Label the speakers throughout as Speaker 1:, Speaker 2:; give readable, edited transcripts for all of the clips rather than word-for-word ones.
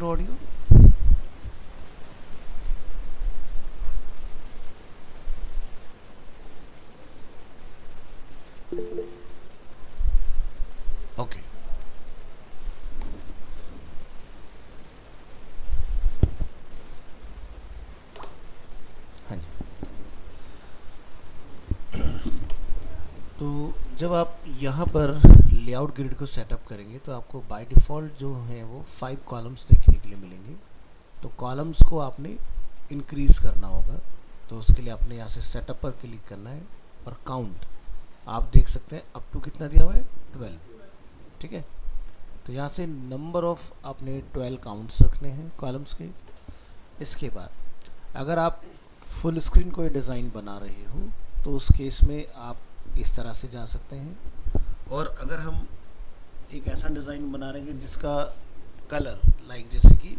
Speaker 1: करो audio. Okay. हाँ जी। तो जब आप यहाँ पर लेआउट ग्रिड को सेटअप करेंगे तो आपको बाय डिफ़ॉल्ट जो है वो 5 कॉलम्स देखने के लिए मिलेंगे। तो कॉलम्स को आपने इंक्रीज करना होगा। तो उसके लिए आपने यहाँ से सेटअप पर क्लिक करना है और काउंट आप देख सकते हैं अप टू कितना दिया हुआ है, 12। ठीक है। तो यहाँ से नंबर ऑफ आपने 12 काउंट्स रखने हैं कॉलम्स के। इसके बाद अगर आप फुल स्क्रीन कोई डिज़ाइन बना रहे हो तो उस केस में आप इस तरह से जा सकते हैं। और अगर हम एक ऐसा डिज़ाइन बना रहे हैं जिसका कलर जैसे कि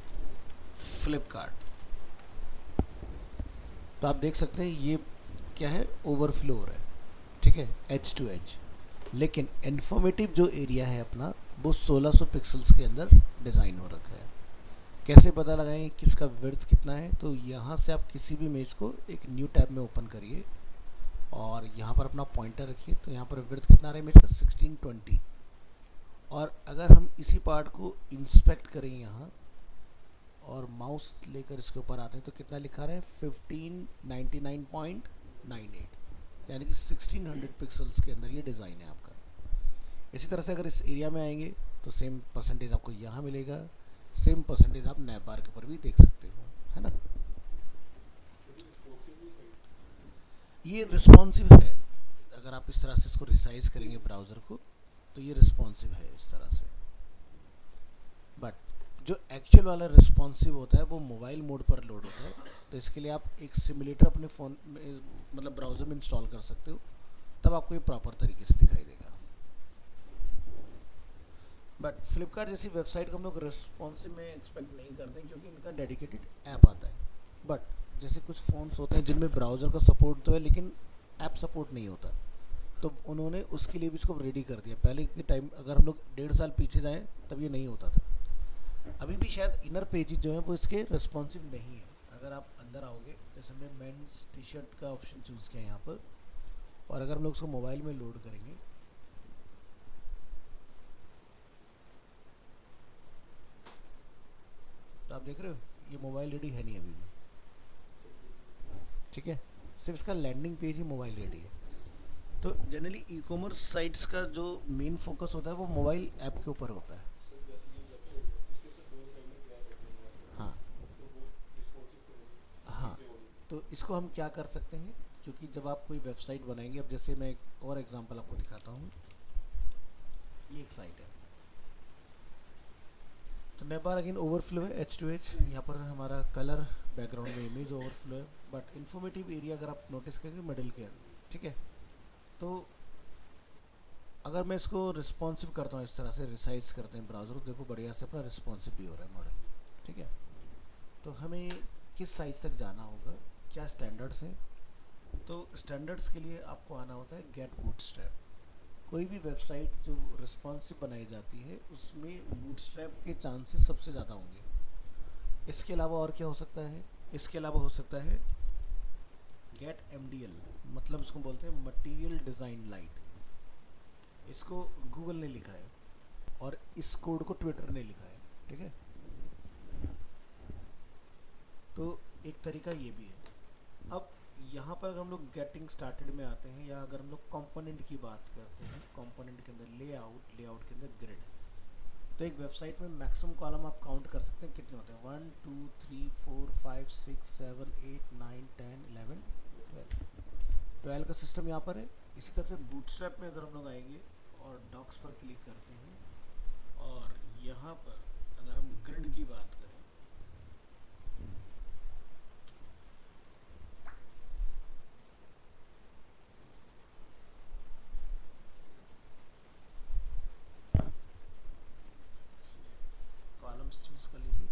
Speaker 1: फ्लिपकार्ट, तो आप देख सकते हैं ये क्या है, ओवरफ्लो हो रहा है। ठीक है, एज टू एज। लेकिन इन्फॉर्मेटिव जो एरिया है अपना वो 1600 पिक्सल्स के अंदर डिज़ाइन हो रखा है। कैसे पता लगाएंगे किसका विड्थ कितना है? तो यहाँ से आप किसी भी इमेज को एक न्यू टैब में ओपन करिए और यहाँ पर अपना पॉइंटर रखिए। तो यहाँ पर विड्थ कितना आ रहा है इमेज का, 1620। और अगर हम इसी पार्ट को इंस्पेक्ट करें यहाँ और माउस लेकर इसके ऊपर आते हैं तो कितना लिखा रहा है, 1599.98, यानी कि 1600 पिक्सल्स के अंदर ये डिज़ाइन है आपका। इसी तरह से अगर इस एरिया में आएंगे तो सेम परसेंटेज आपको यहाँ मिलेगा, सेम परसेंटेज आप नैप बार के ऊपर भी देख सकते हो, है ना। ये रिस्पॉन्सिव है। अगर आप इस तरह से इसको रिसाइज करेंगे ब्राउज़र को तो ये रिस्पॉन्सिव है इस तरह से। बट जो एक्चुअल वाला रिस्पॉन्सिव होता है वो मोबाइल मोड पर लोड होता है। तो इसके लिए आप एक सिमुलेटर अपने फ़ोन में मतलब ब्राउज़र में इंस्टॉल कर सकते हो, तब आपको ये प्रॉपर तरीके से दिखाई देगा। बट फ्लिपकार्ट जैसी वेबसाइट को हम लोग रिस्पॉन्सिव में एक्सपेक्ट नहीं करते क्योंकि इनका डेडिकेटेड ऐप आता है। बट जैसे कुछ फ़ोन्स होते हैं जिनमें ब्राउज़र का सपोर्ट तो है लेकिन ऐप सपोर्ट नहीं होता, तो उन्होंने उसके लिए भी इसको रेडी कर दिया। पहले के टाइम अगर हम लोग 1.5 साल पीछे जाएँ तब ये नहीं होता था। अभी भी शायद इनर पेजेस जो हैं वो इसके रिस्पॉन्सिव नहीं है। अगर आप अंदर आओगे, जैसे हमने मेंस टी शर्ट का ऑप्शन चूज़ किया यहाँ पर, और अगर हम लोग उसको मोबाइल में लोड करेंगे तो आप देख रहे हो ये मोबाइल रेडी है नहीं अभी भी। ठीक है, सिर्फ इसका लैंडिंग पेज ही मोबाइल रेडी है। तो जनरली ई कॉमर्स साइट्स का जो मेन फोकस होता है वो मोबाइल ऐप के ऊपर होता है। हाँ हाँ। तो इसको हम क्या कर सकते हैं, क्योंकि जब आप कोई वेबसाइट बनाएंगे, अब जैसे मैं एक और एग्जांपल आपको दिखाता हूँ। ये एक साइट है, तो नेपाल अगेन ओवरफ्लो है, एच टू एच। यहाँ पर हमारा कलर बैकग्राउंड में इमेज ओवरफ्लो है। बट इन्फॉर्मेटिव एरिया अगर आप नोटिस करेंगे मिडिल के, ठीक है। तो अगर मैं इसको रिस्पॉन्सिव करता हूँ, इस तरह से रिसाइज करते हैं ब्राउज़र, देखो बढ़िया से अपना रिस्पॉन्सिव भी हो रहा है मॉडल। ठीक है। तो हमें किस साइज तक जाना होगा, क्या स्टैंडर्ड्स हैं? तो स्टैंडर्ड्स के लिए आपको आना होता है गेट बूटस्ट्रैप। कोई भी वेबसाइट जो रिस्पॉन्सिव बनाई जाती है उसमें बूटस्ट्रैप के चांसेस सबसे ज़्यादा होंगे। इसके अलावा और क्या हो सकता है? इसके अलावा हो सकता है गेट एमडीएल, मतलब इसको बोलते हैं मटेरियल डिज़ाइन लाइट। इसको गूगल ने लिखा है और इस कोड को ट्विटर ने लिखा है। ठीक है। तो एक तरीका ये भी है। अब यहाँ पर अगर हम लोग गेटिंग स्टार्टेड में आते हैं, या अगर हम लोग कंपोनेंट की बात करते हैं, कंपोनेंट के अंदर लेआउट, लेआउट के अंदर ग्रिड, तो एक वेबसाइट में मैक्सिमम कॉलम आप काउंट कर सकते हैं कितने होते हैं, 1 2 3 4 5 6 7 8 9 10 11 12। 12 का सिस्टम यहाँ पर है। इसी तरह से बूटस्ट्रैप में अगर हम लोग आएंगे और डॉक्स पर क्लिक करते हैं और यहाँ पर अगर हम ग्रिड की बात करें, कॉलम्स चूज कर लीजिए।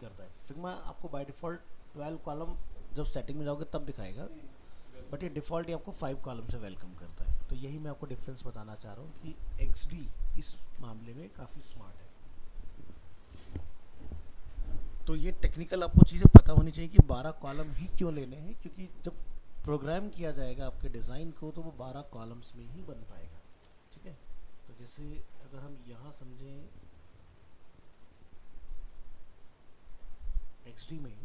Speaker 1: करता है। फिग्मा आपको बाय डिफ़ॉल्ट 12 कॉलम जब सेटिंग में जाओगे तब दिखाएगा, बट ये डिफ़ॉल्ट ही आपको 5 कॉलम से वेलकम करता है। तो यही मैं आपको डिफरेंस बताना चाह रहा हूँ कि XD इस मामले में काफ़ी स्मार्ट है। तो ये टेक्निकल आपको चीज़ें पता होनी चाहिए कि 12 कॉलम ही क्यों लेने हैं, क्योंकि जब प्रोग्राम किया जाएगा आपके डिज़ाइन को तो वो 12 कॉलम्स में ही बन पाएगा। ठीक है, तो जैसे अगर हम यहाँ समझें XD में,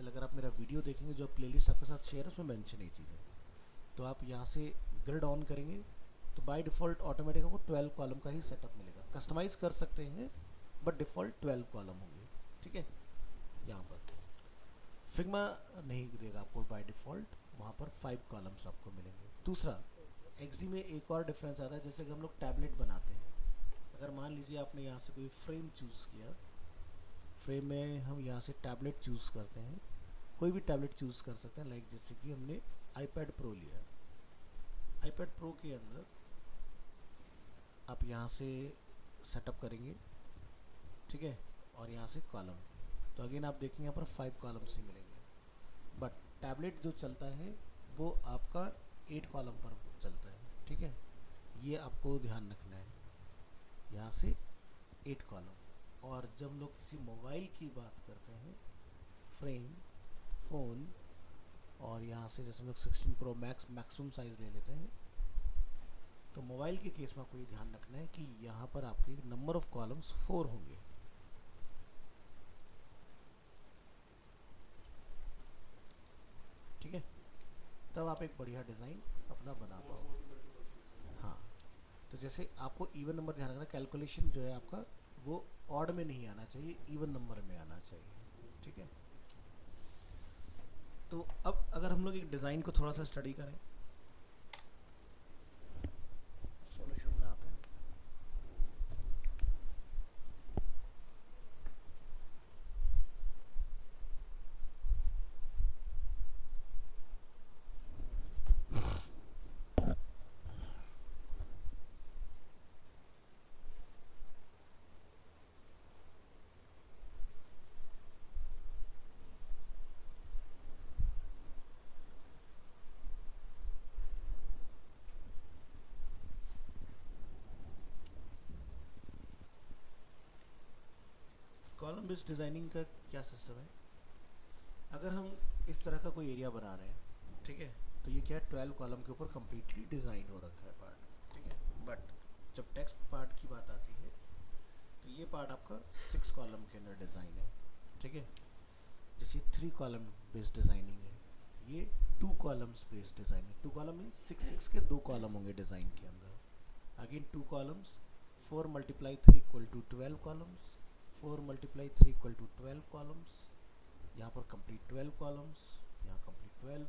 Speaker 1: अगर आप मेरा वीडियो देखेंगे जो प्लेलिस्ट आपके साथ शेयर है उसमें मेंशन है चीज़ें, तो आप यहाँ से ग्रिड ऑन करेंगे तो बाय डिफ़ॉल्ट ऑटोमेटिक आपको 12 कॉलम का ही सेटअप मिलेगा। कस्टमाइज़ कर सकते हैं बट डिफ़ॉल्ट 12 कॉलम होंगे। ठीक है, यहाँ पर फिग्मा नहीं देगा आपको बाय डिफ़ॉल्ट, वहाँ पर 5 कॉलम्स आपको मिलेंगे। दूसरा, XD में एक और डिफरेंस आता है, जैसे कि हम लोग टैबलेट बनाते हैं। अगर मान लीजिए आपने यहाँ से कोई फ्रेम चूज़ किया, फ्रेम में हम यहाँ से टैबलेट चूज़ करते हैं, कोई भी टैबलेट चूज़ कर सकते हैं। लाइक जैसे कि हमने iPad Pro लिया, iPad Pro के अंदर आप यहाँ से सेटअप करेंगे, ठीक है, और यहाँ से कॉलम, तो अगेन आप देखेंगे यहाँ पर 5 कॉलम्स ही मिलेंगे, बट टैबलेट जो चलता है वो आपका 8 कॉलम पर चलता है। ठीक है, ये आपको ध्यान रखना है, यहाँ से 8 कॉलम। और जब हम लोग किसी मोबाइल की बात करते हैं, फ्रेम, फ़ोन, और यहाँ से जैसे हम लोग 16 Pro Max मैक्सिमम साइज़ ले लेते हैं, तो मोबाइल के केस में आपको ये ध्यान रखना है कि यहाँ पर आपके नंबर ऑफ कॉलम्स 4 होंगे। ठीक है, तब आप एक बढ़िया डिज़ाइन अपना बना पाओ। हाँ, तो जैसे आपको इवन नंबर ध्यान रखना, कैलकुलेशन जो है आपका वो ऑड में नहीं आना चाहिए, इवन नंबर में आना चाहिए। ठीक है, तो अब अगर हम लोग एक डिज़ाइन को थोड़ा सा स्टडी करें, सॉल्यूशन में आते हैं। कॉलम बेस्ड डिज़ाइनिंग का क्या सिस्टम है, अगर हम इस तरह का कोई एरिया बना रहे हैं, ठीक है, तो ये क्या है, 12 कॉलम के ऊपर कम्प्लीटली डिज़ाइन हो रखा है पार्ट। ठीक है, बट जब टेक्स्ट पार्ट की बात आती है तो ये पार्ट आपका 6 कॉलम के अंदर डिज़ाइन है। ठीक है, जैसे 3 कॉलम बेस्ड डिज़ाइनिंग है, ये 2 कॉलम्स बेस्ड डिज़ाइन है। 2 कॉलम मीन 6 के 2 कॉलम होंगे डिज़ाइन के अंदर। अगेन 2 कॉलम्स, 4 × 3 = 12 कॉलम्स, 4 × 3 = 12 कॉलम्स, यहाँ पर कंप्लीट 12 कॉलम्स, यहाँ कंप्लीट 12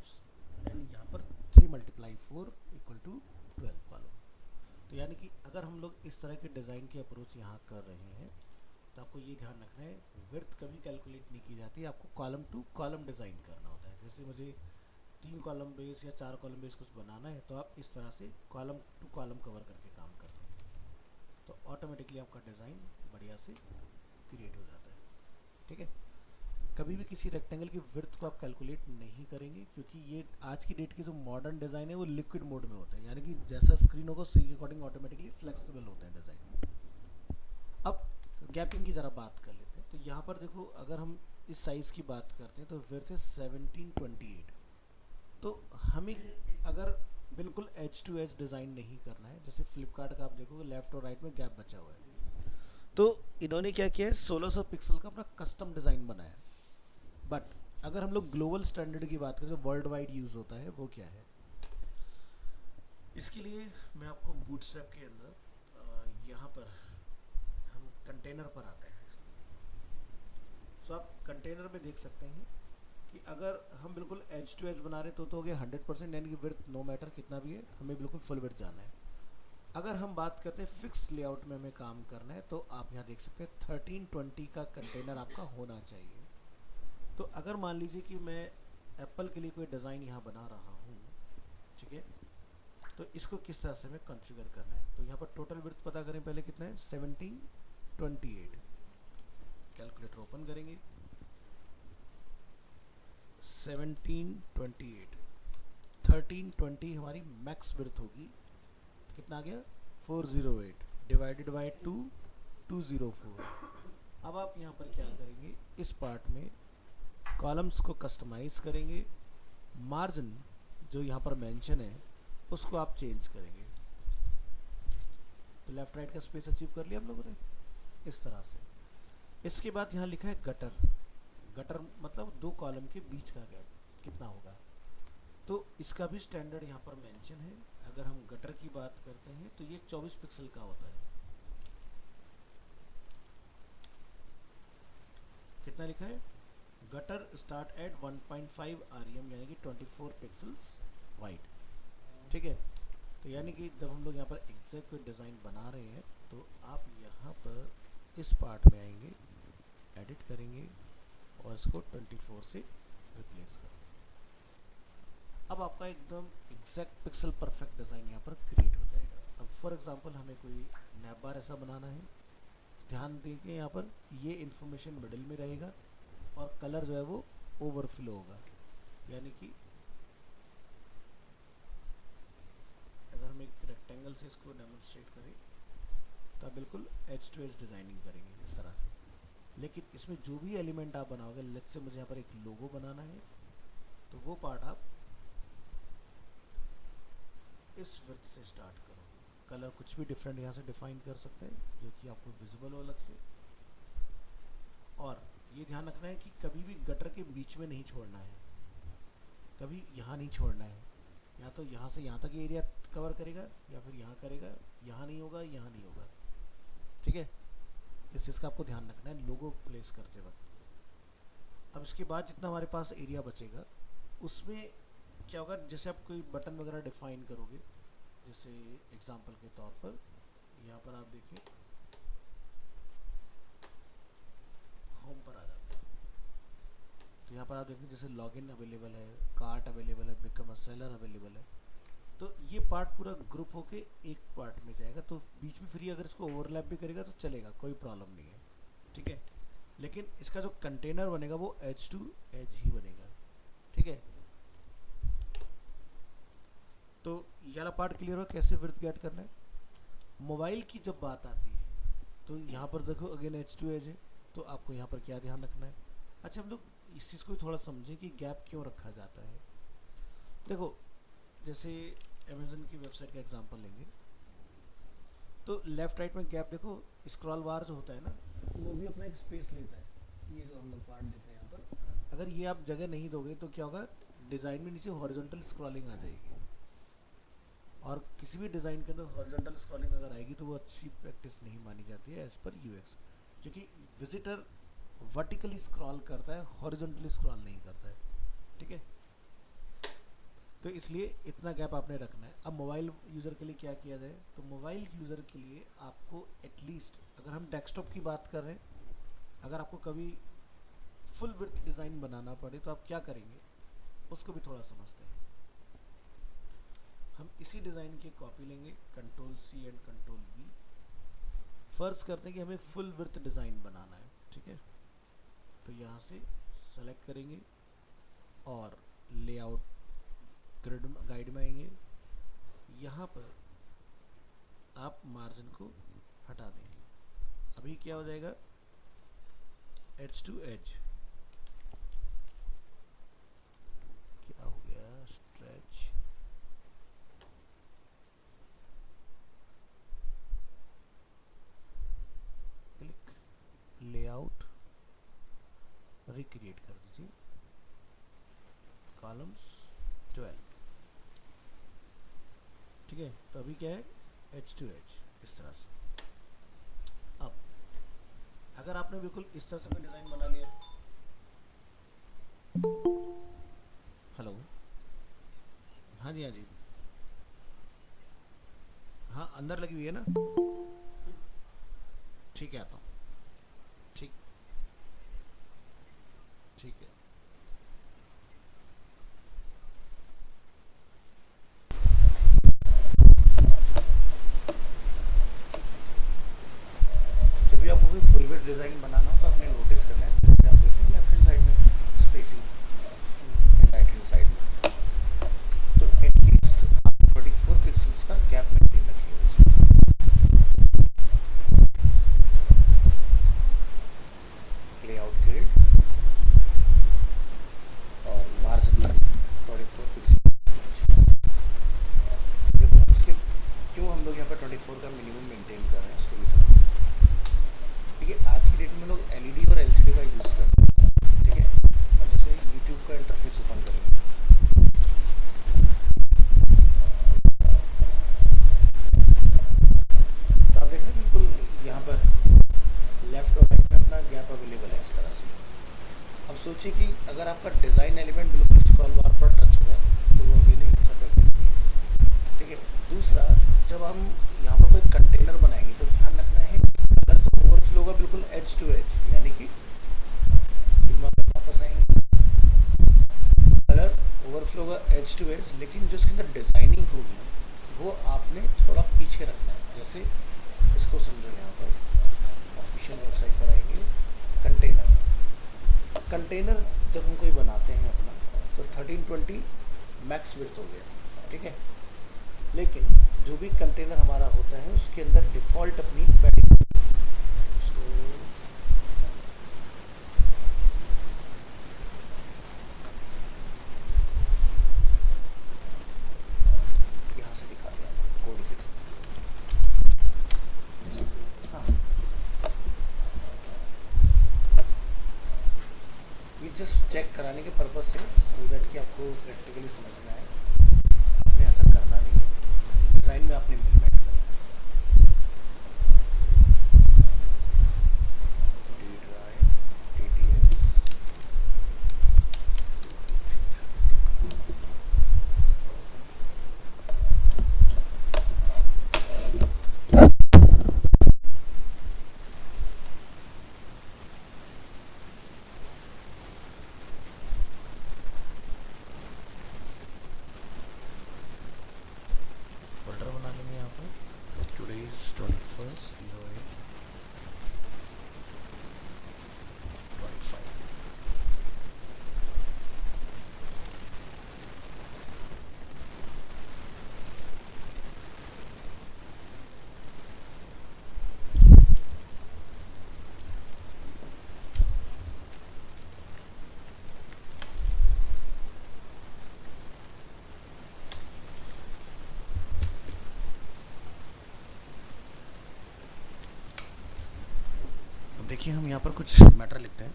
Speaker 1: एंड यहाँ पर 3 × 4 = 12 कॉलम। तो यानी कि अगर हम लोग इस तरह के डिज़ाइन की अप्रोच यहाँ कर रहे हैं तो आपको ये ध्यान रखना है, विड्थ कभी कैलकुलेट नहीं की जाती, आपको कॉलम टू कॉलम डिज़ाइन करना होता है। जैसे मुझे 3 कॉलम बेस या 4 कॉलम बेस कुछ बनाना है तो आप इस तरह से कॉलम टू कॉलम कवर करके काम करते हैं, तो ऑटोमेटिकली आपका डिज़ाइन बढ़िया से क्रिएट हो जाता है। ठीक है, कभी भी किसी रेक्टेंगल की विड्थ को आप कैलकुलेट नहीं करेंगे, क्योंकि ये आज की डेट की जो मॉडर्न डिज़ाइन है वो लिक्विड मोड में होता है, यानी कि जैसा स्क्रीन होगा उसी के अकॉर्डिंग ऑटोमेटिकली फ्लेक्सिबल होते हैं डिज़ाइन। अब गैपिंग की ज़रा बात कर लेते हैं, तो यहाँ पर देखो अगर हम इस साइज़ की बात करते हैं तो विड्थ है 1728। तो हमें अगर बिल्कुल एज टू एज डिज़ाइन नहीं करना है, जैसे फ्लिपकार्ट का आप देखोगे लेफ्ट और राइट में गैप बचा हुआ है, तो इन्होंने क्या किया है, 1600 पिक्सल का अपना कस्टम डिज़ाइन बनाया। बट अगर हम लोग ग्लोबल स्टैंडर्ड की बात करें जो वर्ल्ड वाइड यूज़ होता है वो क्या है, इसके लिए मैं आपको बूटस्ट्रैप के अंदर यहाँ पर हम कंटेनर पर आते हैं। तो आप कंटेनर में देख सकते हैं कि अगर हम बिल्कुल एज टू एज बना रहे तो हो गया 100%, यानी कि विड्थ नो मैटर कितना भी है हमें बिल्कुल फुल विड्थ जाना है। अगर हम बात करते हैं फिक्स लेआउट में हमें काम करना है तो आप यहाँ देख सकते हैं 1320 का कंटेनर आपका होना चाहिए। तो अगर मान लीजिए कि मैं एप्पल के लिए कोई डिज़ाइन यहाँ बना रहा हूँ, ठीक है, तो इसको किस तरह से हमें कॉन्फ़िगर करना है, तो यहाँ पर टोटल विड्थ पता करें पहले कितना है, 17 28, कैलकुलेटर ओपन करेंगे, 1728, 1320 हमारी मैक्स विड्थ होगी, कितना आ गया 408 डिवाइडेड बाय 2 204। अब आप यहाँ पर क्या करेंगे, इस पार्ट में कॉलम्स को कस्टमाइज करेंगे, मार्जिन जो यहाँ पर मेंशन है उसको आप चेंज करेंगे। तो लेफ्ट राइट का स्पेस अचीव कर लिया हम लोगों ने इस तरह से। इसके बाद यहाँ लिखा है गटर, गटर मतलब दो कॉलम के बीच का गैप कितना होगा, तो इसका भी स्टैंडर्ड यहाँ पर मेंशन है। अगर हम गटर की बात करते हैं तो ये 24 पिक्सल का होता है। कितना लिखा है, गटर स्टार्ट एट 1.5 rem यानी कि 24 पिक्सल्स वाइड, ठीक है। तो यानी कि जब हम लोग यहाँ पर एग्जैक्ट कोई डिज़ाइन बना रहे हैं तो आप यहाँ पर इस पार्ट में आएंगे, एडिट करेंगे और इसको 24 से रिप्लेस करें। अब आपका एकदम एग्जैक्ट पिक्सल परफेक्ट डिज़ाइन यहाँ पर क्रिएट हो जाएगा। अब फॉर एग्जांपल हमें कोई नैप बार ऐसा बनाना है, ध्यान देंगे यहाँ पर ये इन्फॉर्मेशन मिडिल में रहेगा और कलर जो है वो ओवरफ्लो होगा। यानी कि अगर हम एक रेक्टेंगल से इसको डेमोन्स्ट्रेट करें तो आप बिल्कुल एज टू एज डिज़ाइनिंग करेंगे इस तरह से। लेकिन इसमें जो भी एलिमेंट आप बनाओगे, लेट्स से मुझे यहाँ पर एक लोगो बनाना है तो वो पार्ट आप इस विड्थ से स्टार्ट करो। कलर कुछ भी डिफरेंट यहाँ से डिफाइन कर सकते हैं जो कि आपको विजिबल हो अलग से। और ये ध्यान रखना है कि कभी भी गटर के बीच में नहीं छोड़ना है, कभी यहाँ नहीं छोड़ना है। या तो यहाँ से यहाँ तक एरिया कवर करेगा या फिर यहाँ करेगा, यहाँ नहीं होगा, यहाँ नहीं होगा, ठीक है। इस चीज़ का आपको ध्यान रखना है लोगो प्लेस करते वक्त। अब इसके बाद जितना हमारे पास एरिया बचेगा उसमें क्या होगा, जैसे आप कोई बटन वगैरह डिफाइन करोगे, जैसे एग्जांपल के तौर पर यहाँ पर आप देखिए होम पर आ जाते हैं तो यहाँ पर आप देखेंगे जैसे लॉगिन अवेलेबल है, कार्ट अवेलेबल है, बिकम अ सेलर अवेलेबल है। तो ये पार्ट पूरा ग्रुप होके एक पार्ट में जाएगा, तो बीच में फ्री अगर इसको ओवरलैप भी करेगा तो चलेगा, कोई प्रॉब्लम नहीं है, ठीक है। लेकिन इसका जो कंटेनर बनेगा वो एज टू एज ही बनेगा, ठीक है। तो ये वाला पार्ट क्लियर हो कैसे विड्थ गेट करना है। मोबाइल की जब बात आती है तो यहाँ पर देखो अगेन एज टू एज है, तो आपको यहाँ पर क्या ध्यान रखना है। अच्छा, हम लोग इस चीज़ को थोड़ा समझें कि गैप क्यों रखा जाता है। देखो जैसे अमेज़न की वेबसाइट का एग्जांपल लेंगे तो लेफ़्ट राइट में गैप देखो, स्क्रॉल बार जो होता है ना वो भी अपना एक स्पेस लेता है। ये जो हम लोग पार्ट देते हैं यहाँ पर, अगर ये आप जगह नहीं दोगे तो क्या होगा, डिज़ाइन में नीचे हॉरिजॉन्टल स्क्रॉलिंग आ जाएगी। और किसी भी डिज़ाइन के अंदर हॉरिजॉन्टल स्क्रॉलिंग अगर आएगी तो वो अच्छी प्रैक्टिस नहीं मानी जाती है एज़ पर यूएक्स, क्योंकि विजिटर वर्टिकली स्क्रॉल करता है, हॉरिजॉन्टली स्क्रॉल नहीं करता है, ठीक है। तो इसलिए इतना गैप आपने रखना है। अब मोबाइल यूज़र के लिए क्या किया जाए, तो मोबाइल यूज़र के लिए आपको एटलीस्ट, अगर हम डेस्कटॉप की बात कर रहे हैं, अगर आपको कभी फुल विड्थ डिज़ाइन बनाना पड़े तो आप क्या करेंगे उसको भी थोड़ा समझते हैं। हम इसी डिज़ाइन की कॉपी लेंगे, control C and control V. फर्ज करते हैं कि हमें फुल विड्थ डिज़ाइन बनाना है, ठीक है। तो यहाँ से सेलेक्ट करेंगे और लेआउट गाइड में आएंगे। यहाँ पर आप मार्जिन को हटा देंगे। अभी क्या हो जाएगा, एज टू एज, क्या हो गया, स्ट्रेच, क्लिक, लेआउट रिक्रिएट कर दीजिए, कॉलम्स 12, ठीक है। तो अभी क्या है, एज टू एज इस तरह से। अब अगर आपने बिल्कुल इस तरह से कोई डिज़ाइन बना लिया, हेलो, हाँ जी हाँ जी, हाँ अंदर लगी हुई है ना, ठीक है, आता हूँ, ठीक, ठीक है। जब भी आपको डिज़ाइन बनाना हो तो आपने नोटिस करना है, जैसे आप देखते हैं लेफ्ट हैंड साइड में spacing and right hand side में, तो एटलीस्ट आप 24 पिक्सल्स का गैप मेंटेन रखिएगा इसमें। लेआउट ग्रिड और मार्जिन 24 पिक्सल। देखो उसके क्यों हम लोग यहाँ पर 24 का मिनिमम मेंटेन कर रहे हैं उसको भी समझिए। ठीक है, आज की डेट में लोग एलईडी और एलसीडी का यूज़ करते हैं। ठीक है, अब जैसे यूट्यूब का इंटरफेस ओपन करेंगे, तो आप देख रहे हैं बिल्कुल यहाँ पर लेफ्ट और राइट में अपना गैप अवेलेबल है इस तरह से। अब सोचिए कि अगर आपका डिज़ाइन एलिमेंट बिल्कुल स्क्रॉल बार पर टच हुआ तो वो अभी नहीं अच्छा प्रैक्टिस नहीं है। ठीक है, दूसरा, जब हम यहाँ पर कोई कंटेनर बनाएंगे तो ध्यान रखना है कलर तो ओवरफ्लो होगा बिल्कुल एज टू एज, यानी कि वापस आएंगे, कलर ओवरफ्लो होगा एज टू एज, लेकिन जो इसके अंदर डिज़ाइनिंग होगी वो आपने थोड़ा पीछे रखना है। जैसे इसको समझो, यहाँ पर ऑफिशियल वेबसाइट पर आएंगे, कंटेनर जब हम कोई बनाते हैं अपना तो 1320 मैक्स विड्थ हो गया। ठीक है, लेकिन जो भी कंटेनर हमारा होता है उसके अंदर डिफ़ॉल्ट अपनी पैडिंग यहाँ से दिखा दिया कोड के थ्रू। हाँ, ये जस्ट चेक कराने के पर्पज से, सो दैट कि आपको प्रैक्टिकली समझना है, आपने ऐसा करना नहीं है, डिज़ाइन में आपने इम्प्लीमेंट करना है। फोल्डर बना लेंगे यहाँ पर, टुडेज 21/08/25। देखिए हम यहाँ पर कुछ मैटर लिखते हैं।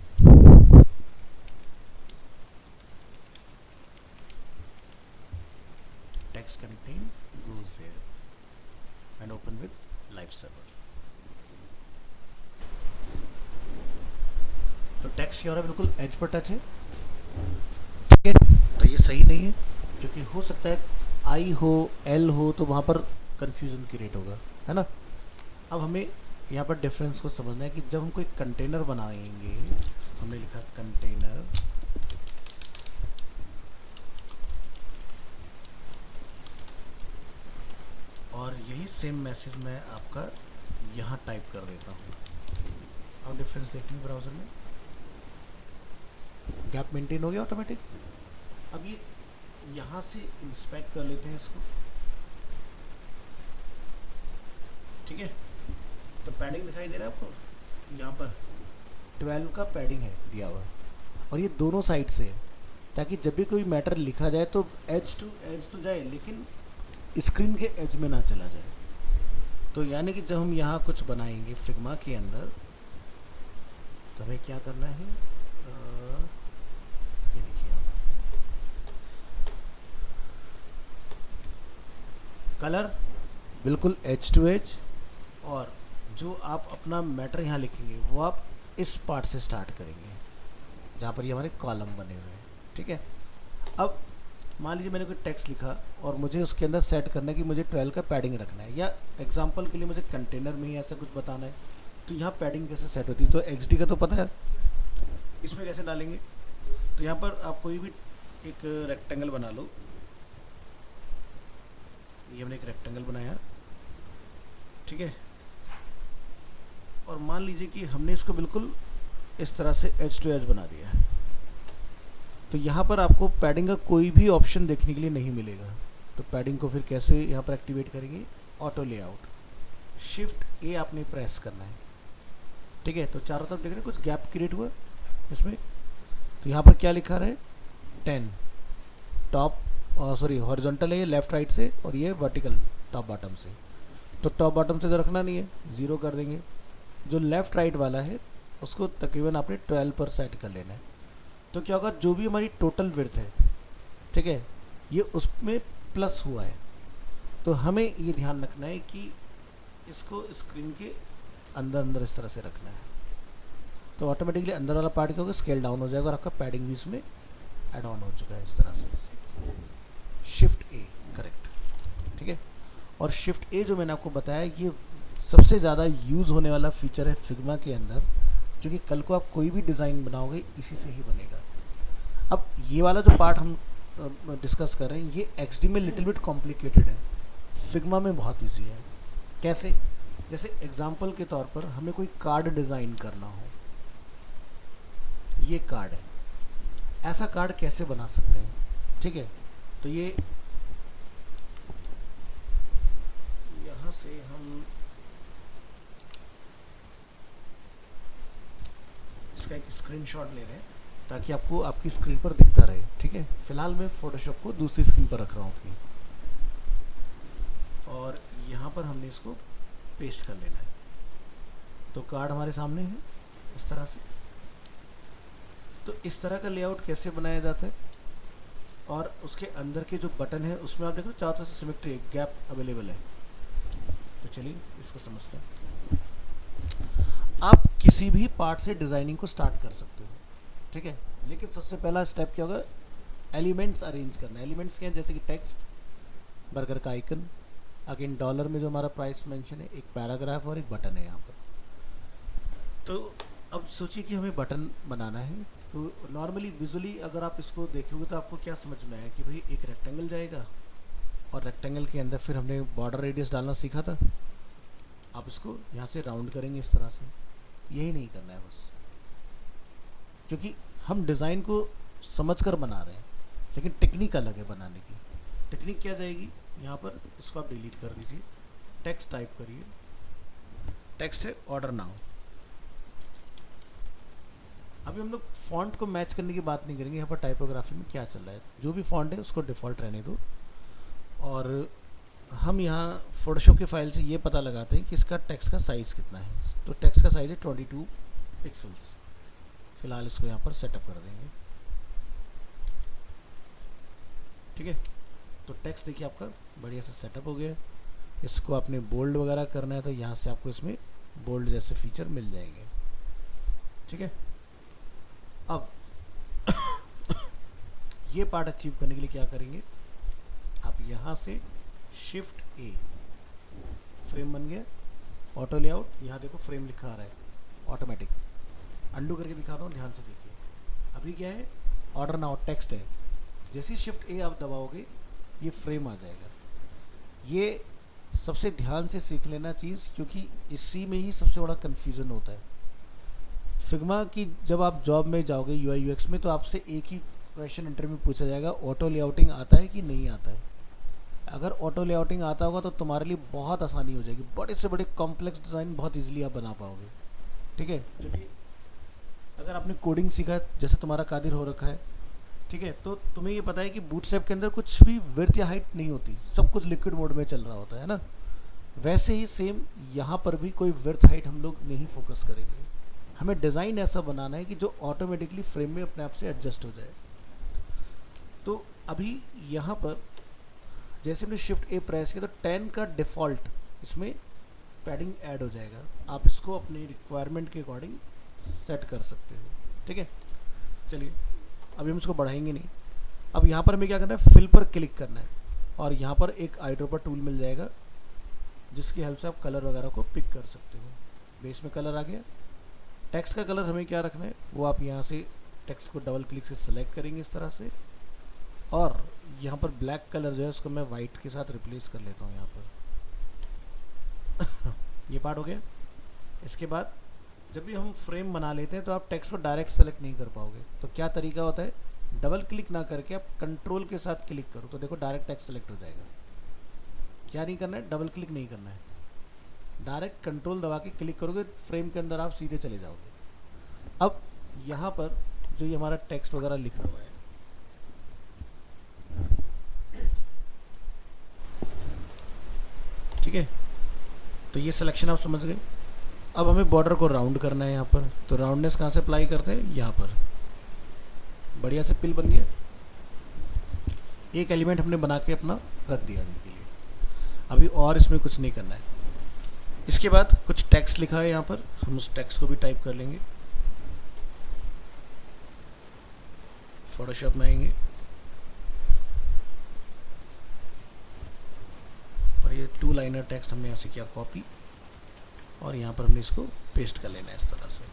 Speaker 1: Text contain goes here and open with live server। तो टेक्स्ट क्या हो रहा है, बिल्कुल एज पर टच है। ठीक है, तो ये सही नहीं है, क्योंकि हो सकता है आई हो एल हो तो वहाँ पर कंफ्यूजन क्रिएट होगा, है ना। अब हमें यहाँ पर डिफरेंस को समझना है कि जब हम कोई कंटेनर बनाएंगे, हमने लिखा कंटेनर, और यही सेम मैसेज मैं आपका यहाँ टाइप कर देता हूँ। अब डिफरेंस देखेंगे ब्राउज़र में, गैप मेंटेन हो गया ऑटोमेटिक। अब ये यहाँ से इंस्पेक्ट कर लेते हैं इसको। ठीक है, तो पैडिंग दिखाई दे रहा है आपको, यहाँ पर 12 का पैडिंग है दिया हुआ, और ये दोनों साइड से है, ताकि जब भी कोई मैटर लिखा जाए तो एज टू एज तो जाए, लेकिन स्क्रीन के एज में ना चला जाए। तो यानी कि जब हम यहाँ कुछ बनाएंगे फिग्मा के अंदर, तो हमें क्या करना है, ये देखिए कलर बिल्कुल एज टू एज, और जो आप अपना मैटर यहाँ लिखेंगे वो आप इस पार्ट से स्टार्ट करेंगे जहाँ पर ये हमारे कॉलम बने हुए हैं। ठीक है, अब मान लीजिए मैंने कोई टेक्स्ट लिखा और मुझे उसके अंदर सेट करना है कि मुझे 12 का पैडिंग रखना है, या एग्जांपल के लिए मुझे कंटेनर में ही ऐसा कुछ बताना है, तो यहाँ पैडिंग कैसे सेट होती है, तो XD का तो पता है, इसमें कैसे डालेंगे। तो यहाँ पर आप कोई भी एक रेक्टेंगल बना लो, ये हमने एक रेक्टेंगल बनाया। ठीक है, और मान लीजिए कि हमने इसको बिल्कुल इस तरह से एज टू एज बना दिया है, तो यहाँ पर आपको पैडिंग का कोई भी ऑप्शन देखने के लिए नहीं मिलेगा। तो पैडिंग को फिर कैसे यहाँ पर एक्टिवेट करेंगे? ऑटो लेआउट, शिफ्ट ए आपने प्रेस करना है, ठीक है। तो चारों तरफ देख रहे हैं कुछ गैप क्रिएट हुआ इसमें, तो यहाँ पर क्या लिखा रहा है? 10 टॉप, सॉरी हॉरिजॉन्टल है ये लेफ्ट राइट से, और ये वर्टिकल टॉप बॉटम से। तो टॉप बॉटम से तो रखना नहीं है, 0 कर देंगे। जो लेफ्ट राइट वाला है उसको तकरीबन आपने 12 पर सेट कर लेना है। तो क्या होगा, जो भी हमारी टोटल विड्थ है, ठीक है, ये उसमें प्लस हुआ है। तो हमें ये ध्यान रखना है कि इसको स्क्रीन के अंदर अंदर इस तरह से रखना है। तो ऑटोमेटिकली अंदर वाला पार्ट क्या होगा, स्केल डाउन हो जाएगा और आपका पैडिंग भी इसमें एड ऑन हो चुका है इस तरह से। शिफ्ट ए, करेक्ट, ठीक है। और शिफ्ट ए जो मैंने आपको बताया, ये सबसे ज़्यादा यूज़ होने वाला फीचर है फिग्मा के अंदर, जो कि कल को आप कोई भी डिज़ाइन बनाओगे इसी से ही बनेगा। अब ये वाला जो पार्ट हम डिस्कस कर रहे हैं, ये एक्सडी में लिटिल बिट कॉम्प्लिकेटेड है, फिग्मा में बहुत ईजी है। कैसे? जैसे एग्जांपल के तौर पर हमें कोई कार्ड डिज़ाइन करना हो, ये कार्ड है, ऐसा कार्ड कैसे बना सकते हैं, ठीक है। तो ये यहाँ से हम इसका एक स्क्रीनशॉट ले रहे हैं ताकि आपको आपकी स्क्रीन पर दिखता रहे, ठीक है। फिलहाल मैं फोटोशॉप को दूसरी स्क्रीन पर रख रहा हूँ अपनी, और यहाँ पर हमने इसको पेस्ट कर लेना है। तो कार्ड हमारे सामने है इस तरह से। तो इस तरह का लेआउट कैसे बनाया जाता है, और उसके अंदर के जो बटन है उसमें आप देखो चारों तरफ से सिमेट्री, गैप अवेलेबल है। तो चलिए इसको समझते हैं। आप किसी भी पार्ट से डिजाइनिंग को स्टार्ट कर सकते हो, ठीक है। लेकिन सबसे पहला स्टेप क्या होगा, एलिमेंट्स अरेंज करना। एलिमेंट्स क्या है? जैसे कि टेक्स्ट, बर्गर का आइकन, अगेन डॉलर में जो हमारा प्राइस मेंशन है, एक पैराग्राफ और एक बटन है यहाँ पर। तो अब सोचिए कि हमें बटन बनाना है। तो नॉर्मली विजुअली अगर आप इसको देखोगे तो आपको क्या समझ में आया कि भाई एक रेक्टेंगल जाएगा, और रेक्टेंगल के अंदर फिर हमने बॉर्डर रेडियस डालना सीखा था। आप इसको यहाँ से राउंड करेंगे इस तरह से। यही नहीं करना है बस, क्योंकि हम डिज़ाइन को समझकर बना रहे हैं, लेकिन टेक्निक अलग है बनाने की। टेक्निक क्या जाएगी यहाँ पर, इसको आप डिलीट कर दीजिए, टेक्स्ट टाइप करिए। टेक्स्ट है ऑर्डर नाउ। अभी हम लोग फॉन्ट को मैच करने की बात नहीं करेंगे, यहाँ पर टाइपोग्राफी में क्या चल रहा है, जो भी फॉन्ट है उसको डिफ़ॉल्ट रहने दो। और हम यहाँ फोटोशॉप की फाइल से ये पता लगाते हैं कि इसका टेक्स्ट का साइज़ कितना है। तो टेक्स्ट का साइज़ है 22 पिक्सल्स। फिलहाल इसको यहाँ पर सेटअप कर देंगे, ठीक है। तो टेक्स्ट देखिए आपका बढ़िया से सेटअप हो गया। इसको आपने बोल्ड वगैरह करना है तो यहाँ से आपको इसमें बोल्ड जैसे फीचर मिल जाएंगे, ठीक है। अब ये पार्ट अचीव करने के लिए क्या करेंगे, आप यहाँ से शिफ्ट ए, फ्रेम बन गया, ऑटो लेआउट, यहाँ देखो फ्रेम लिखा आ रहा है ऑटोमेटिक। अंडू करके दिखा रहा हूँ, ध्यान से देखिए। अभी क्या है, ऑर्डर नाउ टेक्स्ट है। जैसे ही शिफ्ट ए आप दबाओगे ये फ्रेम आ जाएगा। ये सबसे ध्यान से सीख लेना चीज़, क्योंकि इसी में ही सबसे बड़ा कन्फ्यूज़न होता है। फिग्मा की जब आप जॉब में जाओगे यूआई यूएक्स में, तो आपसे एक ही क्वेश्चन इंटरव्यू में पूछा जाएगा, ऑटो लेआउटिंग आता है कि नहीं आता है। अगर ऑटो लेआउटिंग आता होगा तो तुम्हारे लिए बहुत आसानी हो जाएगी, बड़े से बड़े कॉम्प्लेक्स डिज़ाइन बहुत इजीली आप बना पाओगे, ठीक है। क्योंकि अगर आपने कोडिंग सीखा जैसे तुम्हारा कादिर हो रखा है, ठीक है, तो तुम्हें ये पता है कि बूटस्ट्रैप के अंदर कुछ भी विड्थ या हाइट नहीं होती, सब कुछ लिक्विड मोड में चल रहा होता है ना। वैसे ही सेम यहाँ पर भी कोई विड्थ हाइट हम लोग नहीं फोकस करेंगे। हमें डिज़ाइन ऐसा बनाना है कि जो ऑटोमेटिकली फ्रेम में अपने आप से एडजस्ट हो जाए। तो अभी यहाँ पर जैसे हमने शिफ्ट ए प्रेस किया तो 10 का डिफ़ॉल्ट इसमें पैडिंग ऐड हो जाएगा। आप इसको अपनी रिक्वायरमेंट के अकॉर्डिंग सेट कर सकते हो, ठीक है। चलिए अभी हम इसको बढ़ाएंगे नहीं। अब यहाँ पर हमें क्या करना है, फिल पर क्लिक करना है, और यहाँ पर एक आईड्रॉपर टूल मिल जाएगा जिसकी हेल्प से आप कलर वगैरह को पिक कर सकते हो। बेस में कलर आ गया। टेक्स्ट का कलर हमें क्या रखना है, वो आप यहाँ से टेक्स्ट को डबल क्लिक से सिलेक्ट करेंगे इस तरह से, और यहाँ पर ब्लैक कलर जो है उसको मैं वाइट के साथ रिप्लेस कर लेता हूँ यहाँ पर। ये पार्ट हो गया। इसके बाद जब भी हम फ्रेम बना लेते हैं तो आप टेक्स्ट को डायरेक्ट सेलेक्ट नहीं कर पाओगे, तो क्या तरीका होता है, डबल क्लिक ना करके आप कंट्रोल के साथ क्लिक करो तो देखो डायरेक्ट टेक्स्ट सेलेक्ट हो जाएगा। क्या नहीं करना है, डबल क्लिक नहीं करना है, डायरेक्ट कंट्रोल दबा के क्लिक करोगे फ्रेम के अंदर आप सीधे चले जाओगे। अब यहाँ पर जो ये हमारा टेक्स्ट वगैरह लिखा हुआ है, ठीक है, तो ये सिलेक्शन आप समझ गए। अब हमें बॉर्डर को राउंड करना है यहाँ पर, तो राउंडनेस कहाँ से अप्लाई करते हैं, यहाँ पर बढ़िया से पिल बन गया, एक एलिमेंट हमने बना के अपना रख दिया अभी के लिए। अभी और इसमें कुछ नहीं करना है। इसके बाद कुछ टेक्स्ट लिखा है यहाँ पर, हम उस टेक्स्ट को भी टाइप कर लेंगे। फोटोशॉप में आएंगे और ये 2 लाइनर टेक्स्ट हमने यहाँ से किया कॉपी और यहाँ पर हमने इसको पेस्ट कर लेना है इस तरह से।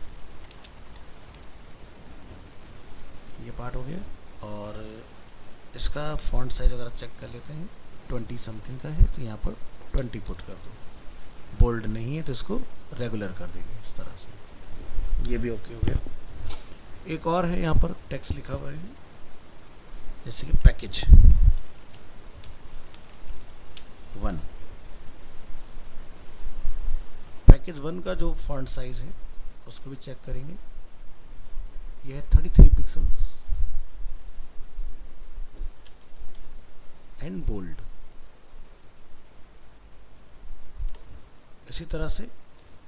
Speaker 1: ये पार्ट हो गया और इसका फॉन्ट साइज वगैरह चेक कर लेते हैं, 20 समथिंग का है तो यहाँ पर 20 पुट कर दो, बोल्ड नहीं है तो इसको रेगुलर कर देंगे इस तरह से। ये भी ओके हो गया। एक और है यहाँ पर टेक्स्ट लिखा हुआ है जैसे कि पैकेज 1, पैकेज 1 का जो फॉन्ट साइज है उसको भी चेक करेंगे, यह है 33 पिक्सल्स एंड बोल्ड। इसी तरह से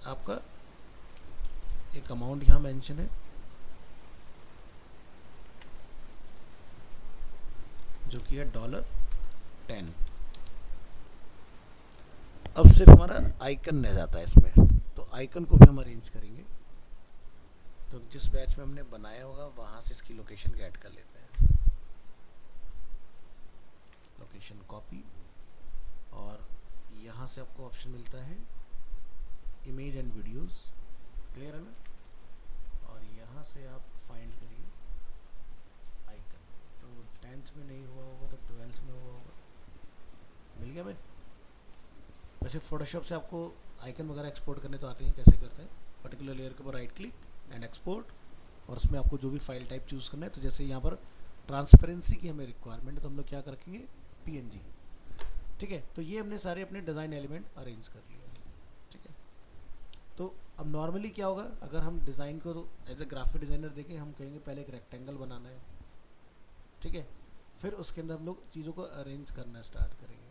Speaker 1: आपका एक अमाउंट यहाँ मेंशन है जो कि है $10। अब सिर्फ हमारा आइकन रह जाता है इसमें, तो आइकन को भी हम अरेंज करेंगे। तो जिस बैच में हमने बनाया होगा वहां से इसकी लोकेशन ऐड कर लेते हैं, लोकेशन कॉपी, और यहाँ से आपको ऑप्शन मिलता है इमेज एंड वीडियोस, क्लियर है ना, और यहाँ से आप फाइंड करिए आइकन। तो 10th में नहीं हुआ होगा तो 12th में हुआ होगा, मिल गया भाई। वैसे फोटोशॉप से आपको आइकन वगैरह एक्सपोर्ट करने तो आते हैं, कैसे करते हैं, पर्टिकुलर लेयर के ऊपर राइट क्लिक एंड एक्सपोर्ट, और उसमें आपको जो भी फाइल टाइप चूज़ करना है, तो जैसे यहाँ पर ट्रांसपेरेंसी की हमें रिक्वायरमेंट है तो हम लोग क्या रखेंगे, PNG, ठीक है। तो ये हमने सारे अपने डिज़ाइन एलिमेंट अरेंज कर लिए, ठीक है। तो अब नॉर्मली क्या होगा, अगर हम डिज़ाइन को तो एज ए ग्राफिक डिज़ाइनर देखें, हम कहेंगे पहले एक रेक्टेंगल बनाना है, ठीक है, फिर उसके अंदर हम लोग चीज़ों को अरेंज करना स्टार्ट करेंगे।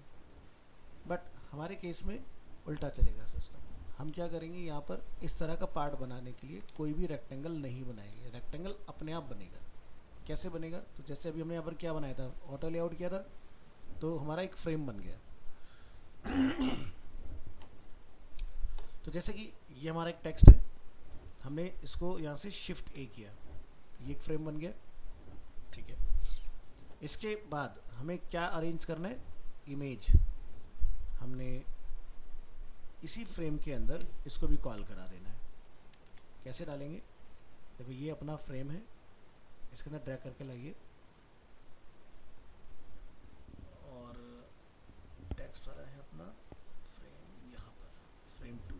Speaker 1: बट हमारे केस में उल्टा चलेगा सिस्टम, हम क्या करेंगे, यहाँ पर इस तरह का पार्ट बनाने के लिए कोई भी रेक्टेंगल नहीं बनाएंगे, रेक्टेंगल अपने आप बनेगा। कैसे बनेगा, तो जैसे अभी हमने यहाँ पर क्या बनाया था, ऑटो लेआउट किया था तो हमारा एक फ्रेम बन गया। तो जैसे कि ये हमारा एक टेक्स्ट है, हमने इसको यहाँ से शिफ्ट A किया, ये एक फ्रेम बन गया, ठीक है। इसके बाद हमें क्या अरेंज करना है, इमेज, हमने इसी फ्रेम के अंदर इसको भी कॉल करा देना है। कैसे डालेंगे, देखो ये अपना फ्रेम है, इसके अंदर ड्रैग करके लाइए और टेक्स्ट वाला है अपना फ्रेम, यहाँ पर फ्रेम 2,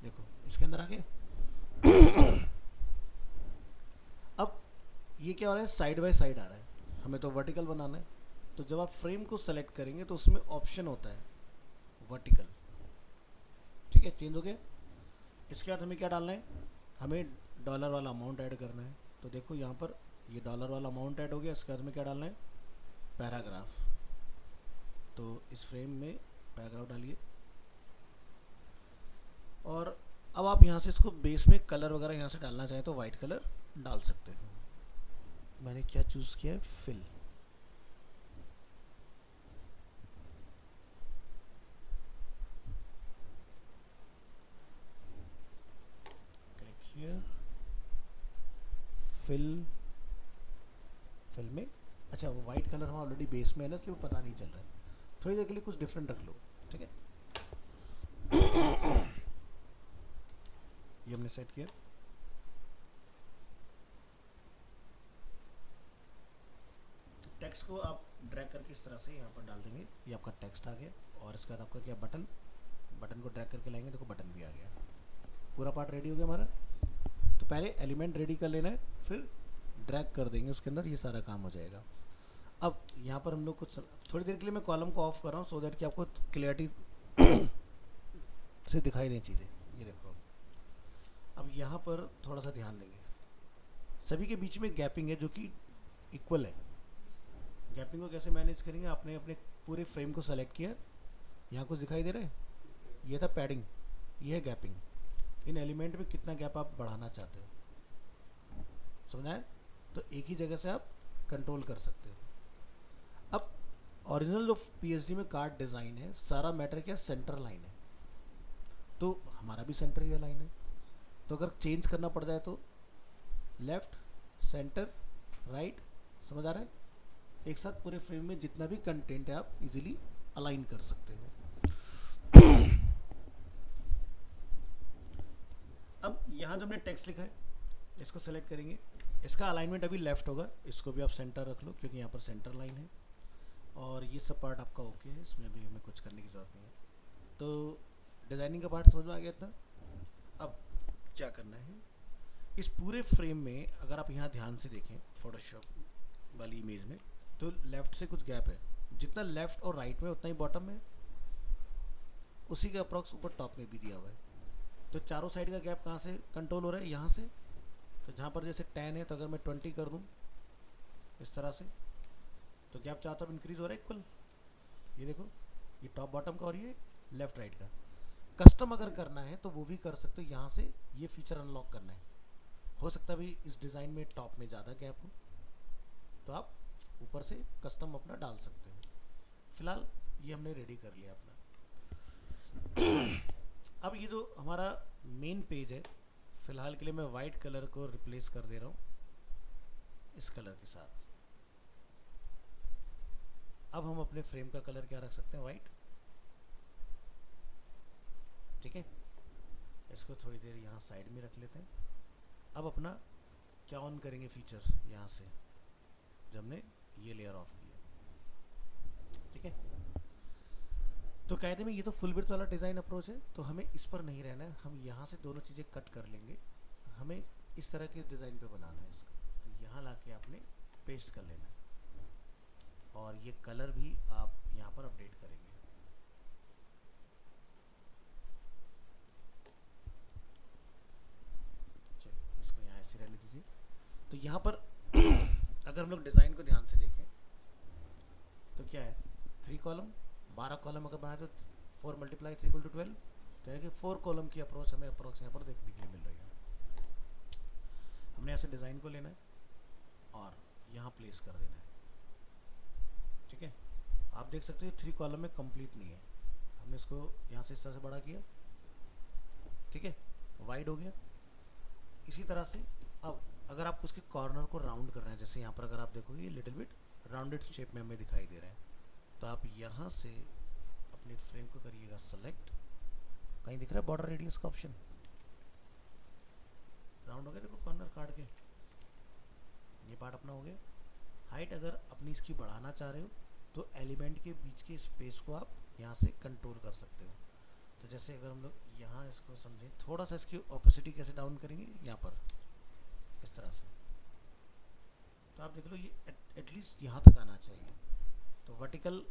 Speaker 1: देखो इसके अंदर आ गया। अब ये क्या हो रहा है, साइड बाय साइड आ रहा है, हमें तो वर्टिकल बनाना है। तो जब आप फ्रेम को सेलेक्ट करेंगे तो उसमें ऑप्शन होता है वर्टिकल, ठीक है, चेंज हो गया। इसके बाद हमें क्या डालना है, हमें डॉलर वाला अमाउंट ऐड करना है। तो देखो यहाँ पर ये डॉलर वाला अमाउंट ऐड हो गया। इसके बाद हमें क्या डालना है, पैराग्राफ, तो इस फ्रेम में पैराग्राफ डालिए। और अब आप यहाँ से इसको बेस में कलर वगैरह यहाँ से डालना चाहें तो वाइट कलर डाल सकते हो। मैंने क्या चूज़ किया है, फिल, फिल में, अच्छा वो वाइट कलर हमारा ऑलरेडी बेस में है ना, इसलिए वो पता नहीं चल रहा है। थोड़ी देर के लिए कुछ डिफरेंट रख लो, ठीक है। ये हमने सेट किया। टेक्स्ट को आप ड्रैग करके इस तरह से यहाँ पर डाल देंगे, ये आपका टेक्स्ट आ गया। और इसके बाद आपका क्या बटन, बटन को ड्रैग करके लाएंगे, देखो बटन भी आ गया, पूरा पार्ट रेडी हो गया हमारा। तो पहले एलिमेंट रेडी कर लेना है, फिर ड्रैग कर देंगे उसके अंदर, ये सारा काम हो जाएगा। अब यहाँ पर हम लोग कुछ थोड़ी देर के लिए मैं कॉलम को ऑफ कर रहा हूँ सो दैट कि आपको क्लियरिटी से दिखाई दें चीज़ें। ये देखो अब यहाँ पर थोड़ा सा ध्यान देंगे, सभी के बीच में गैपिंग है जो कि इक्वल है। गैपिंग को कैसे मैनेज करेंगे, आपने अपने पूरे फ्रेम को सेलेक्ट किया, यहाँ कुछ दिखाई दे रहा है, ये था पैडिंग, ये है गैपिंग। इन एलिमेंट में कितना गैप आप बढ़ाना चाहते हो, समझा है? तो एक ही जगह से आप कंट्रोल कर सकते हो। अब ओरिजिनल जो पीएचडी में कार्ड डिज़ाइन है, सारा मैटर क्या, सेंटर लाइन है, तो हमारा भी सेंटर ये लाइन है। तो अगर चेंज करना पड़ जाए तो लेफ्ट, सेंटर, राइट, समझ आ रहा है? एक साथ पूरे फ्रेम में जितना भी कंटेंट है आप इजीली अलाइन कर सकते हो। अब यहाँ जो हमने टेक्स्ट लिखा है इसको सेलेक्ट करेंगे, इसका अलाइनमेंट अभी लेफ्ट होगा, इसको भी आप सेंटर रख लो क्योंकि यहाँ पर सेंटर लाइन है। और ये सब पार्ट आपका ओके है, इसमें अभी हमें कुछ करने की ज़रूरत नहीं है। तो डिज़ाइनिंग का पार्ट समझ में आ गया था। अब क्या करना है, इस पूरे फ्रेम में अगर आप यहाँ ध्यान से देखें फोटोशॉप वाली इमेज में, तो लेफ़्ट से कुछ गैप है, जितना लेफ़्ट और राइट में उतना ही बॉटम में, उसी का अप्रॉक्स ऊपर टॉप में भी दिया हुआ है। तो चारों साइड का गैप कहाँ से कंट्रोल हो रहा है, यहाँ से। तो जहाँ पर जैसे 10 है तो अगर मैं 20 कर दूँ इस तरह से, तो गैप चारों तरफ इंक्रीज हो रहा है इक्वल। ये देखो, ये टॉप बॉटम का और ये लेफ्ट राइट का। कस्टम अगर करना है तो वो भी कर सकते हो, यहाँ से ये फीचर अनलॉक करना है। हो सकता है भी इस डिज़ाइन में टॉप में ज़्यादा गैप हो, तो आप ऊपर से कस्टम अपना डाल सकते हो। फिलहाल ये हमने रेडी कर लिया अपना। अब ये जो हमारा मेन पेज है, फिलहाल के लिए मैं वाइट कलर को रिप्लेस कर दे रहा हूँ इस कलर के साथ। अब हम अपने फ्रेम का कलर क्या रख सकते हैं, वाइट, ठीक है। इसको थोड़ी देर यहाँ साइड में रख लेते हैं। अब अपना क्या ऑन करेंगे फीचर यहाँ से, जब हमने ये लेयर ऑफ किया, ठीक है। तो कायदे में ये तो फुल विड्थ वाला डिज़ाइन अप्रोच है, तो हमें इस पर नहीं रहना है, हम यहाँ से दोनों चीज़ें कट कर लेंगे। हमें इस तरह के डिज़ाइन पे बनाना है इसको, तो यहाँ लाके आपने पेस्ट कर लेना है। और ये कलर भी आप यहाँ पर अपडेट करेंगे। चलिए इसको यहाँ ऐसे रहने दीजिए। तो यहाँ पर अगर हम लोग डिज़ाइन को ध्यान से देखें तो क्या है, 3 कॉलम, 12 कॉलम अगर बनाए तो 4 × 3 = 12, तो यानी कि 4 कॉलम की अप्रोच हमें अप्रोक्स यहाँ पर देखने के लिए मिल रही है। हमने ऐसे डिज़ाइन को लेना है और यहाँ प्लेस कर देना है, ठीक है। आप देख सकते हो 3 कॉलम में कंप्लीट नहीं है, हमने इसको यहाँ से इस तरह से बड़ा किया, ठीक है, वाइड हो गया। इसी तरह से अब अगर आप उसके कॉर्नर को राउंड कर रहे हैं, जैसे यहाँ पर अगर आप देखोगे लिटिल बिट राउंडेड शेप में हमें दिखाई दे रहा है, तो आप यहाँ से अपने फ्रेम को करिएगा सेलेक्ट। कहीं दिख रहा है बॉर्डर रेडियस का ऑप्शन, राउंड हो गया, देखो कॉर्नर काट के ये पार्ट अपना हो गया। हाइट अगर अपनी इसकी बढ़ाना चाह रहे हो तो एलिमेंट के बीच के स्पेस को आप यहाँ से कंट्रोल कर सकते हो। तो जैसे अगर हम लोग यहाँ इसको समझें, थोड़ा सा इसकी ऑपोसिटी कैसे डाउन करेंगे, यहाँ पर इस तरह से, तो आप देख लो ये एटलीस्ट यहाँ तक आना चाहिए। तो वर्टिकल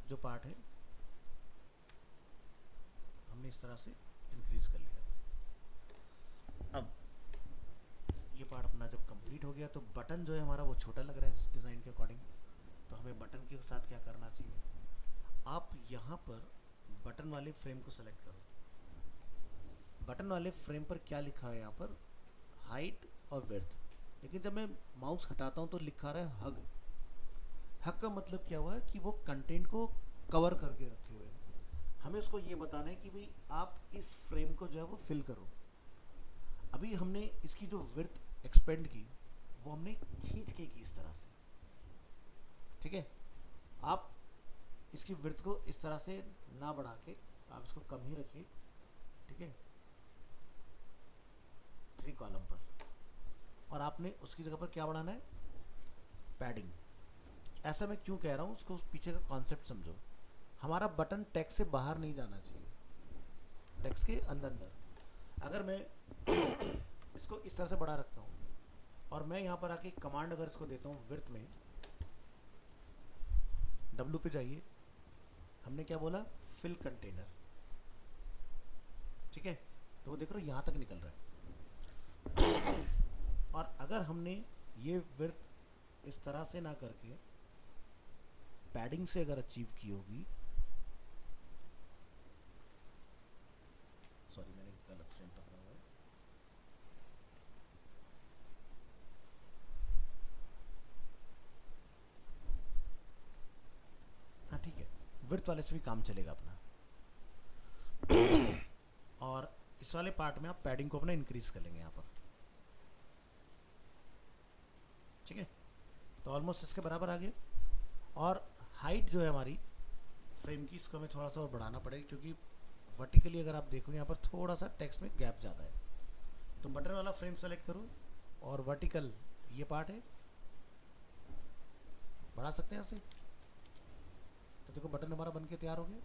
Speaker 1: जो पार्ट है हमने इस तरह से इंक्रीज कर लिया। अब ये पार्ट अपना जब कंप्लीट हो गया तो बटन जो है हमारा वो छोटा लग रहा है इस डिज़ाइन के अकॉर्डिंग, तो हमें बटन के साथ क्या करना चाहिए, आप यहाँ पर बटन वाले फ्रेम को सेलेक्ट करो। बटन वाले फ्रेम पर क्या लिखा है यहाँ पर, हाइट और विड्थ, लेकिन जब मैं माउस हटाता हूँ तो लिखा रहा है हग। हग का मतलब क्या हुआ है कि वो कंटेंट को कवर करके रखे हुए हैं। हमें उसको ये बताना है कि भाई आप इस फ्रेम को जो है वो फिल करो। अभी हमने इसकी जो विड्थ एक्सपेंड की वो हमने खींच के की इस तरह से, ठीक है। आप इसकी विड्थ को इस तरह से ना बढ़ा के आप इसको कम ही रखिए, ठीक है, 3 कॉलम पर। और आपने उसकी जगह पर क्या बढ़ाना है, पैडिंग। ऐसा मैं क्यों कह रहा हूँ, उसको पीछे का कॉन्सेप्ट समझो। हमारा बटन टेक्स्ट से बाहर नहीं जाना चाहिए, टेक्स्ट के अंदर अंदर। अगर मैं इसको इस तरह से बड़ा रखता हूँ और मैं यहाँ पर आके कमांड अगर इसको देता हूँ विड्थ में, W पे जाइए, हमने क्या बोला, फिल कंटेनर, ठीक है, तो वो देख रहे हो यहाँ तक निकल रहा है। और अगर हमने ये विड्थ इस तरह से ना करके पैडिंग से अगर अचीव की होगी, सॉरी मैंने गलत फ्रेम पकड़ा हुआ है, हाँ ठीक है, विड्थ वाले से भी काम चलेगा अपना। और इस वाले पार्ट में आप पैडिंग को अपना इंक्रीज कर लेंगे यहाँ पर, ठीक है, तो ऑलमोस्ट इसके बराबर आ गए। और हाइट जो है हमारी फ्रेम की, इसको हमें थोड़ा सा और बढ़ाना पड़ेगा, क्योंकि वर्टिकली अगर आप देखोगे यहाँ पर थोड़ा सा टेक्स्ट में गैप ज़्यादा है। तो बटन वाला फ्रेम सेलेक्ट करो और वर्टिकल ये पार्ट है, बढ़ा सकते हैं यहाँ से। तो देखो बटन हमारा बन के तैयार हो गया।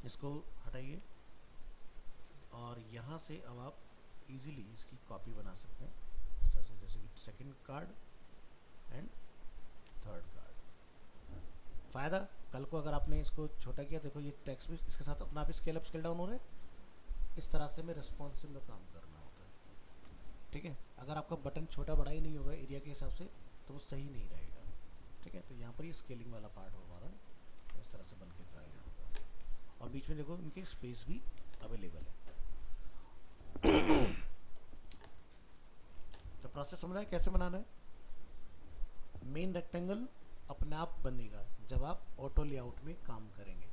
Speaker 1: इसको हटाइए और यहाँ से अब आप इजीली इसकी कॉपी बना सकते हैं इस तरह से, जैसे कि second card and third card. फ़ायदा, कल को अगर आपने इसको छोटा किया, देखो ये टेक्स्ट भी इसके साथ अपना आप स्केल अप स्केल डाउन हो रहे हैं। इस तरह से में रिस्पॉन्सिव में काम करना होता है, ठीक है। अगर आपका बटन छोटा बड़ा ही नहीं होगा एरिया के हिसाब से तो वो सही नहीं रहेगा, ठीक है। तो यहाँ पर ये स्केलिंग वाला पार्ट हो हमारा इस तरह से बन के तैयार होगा। और बीच में देखो इनके स्पेस भी अवेलेबल है। तो प्रोसेस समझ आए कैसे बनाना है। मेन रेक्टेंगल अपने आप बनेगा जब आप ऑटो लेआउट में काम करेंगे।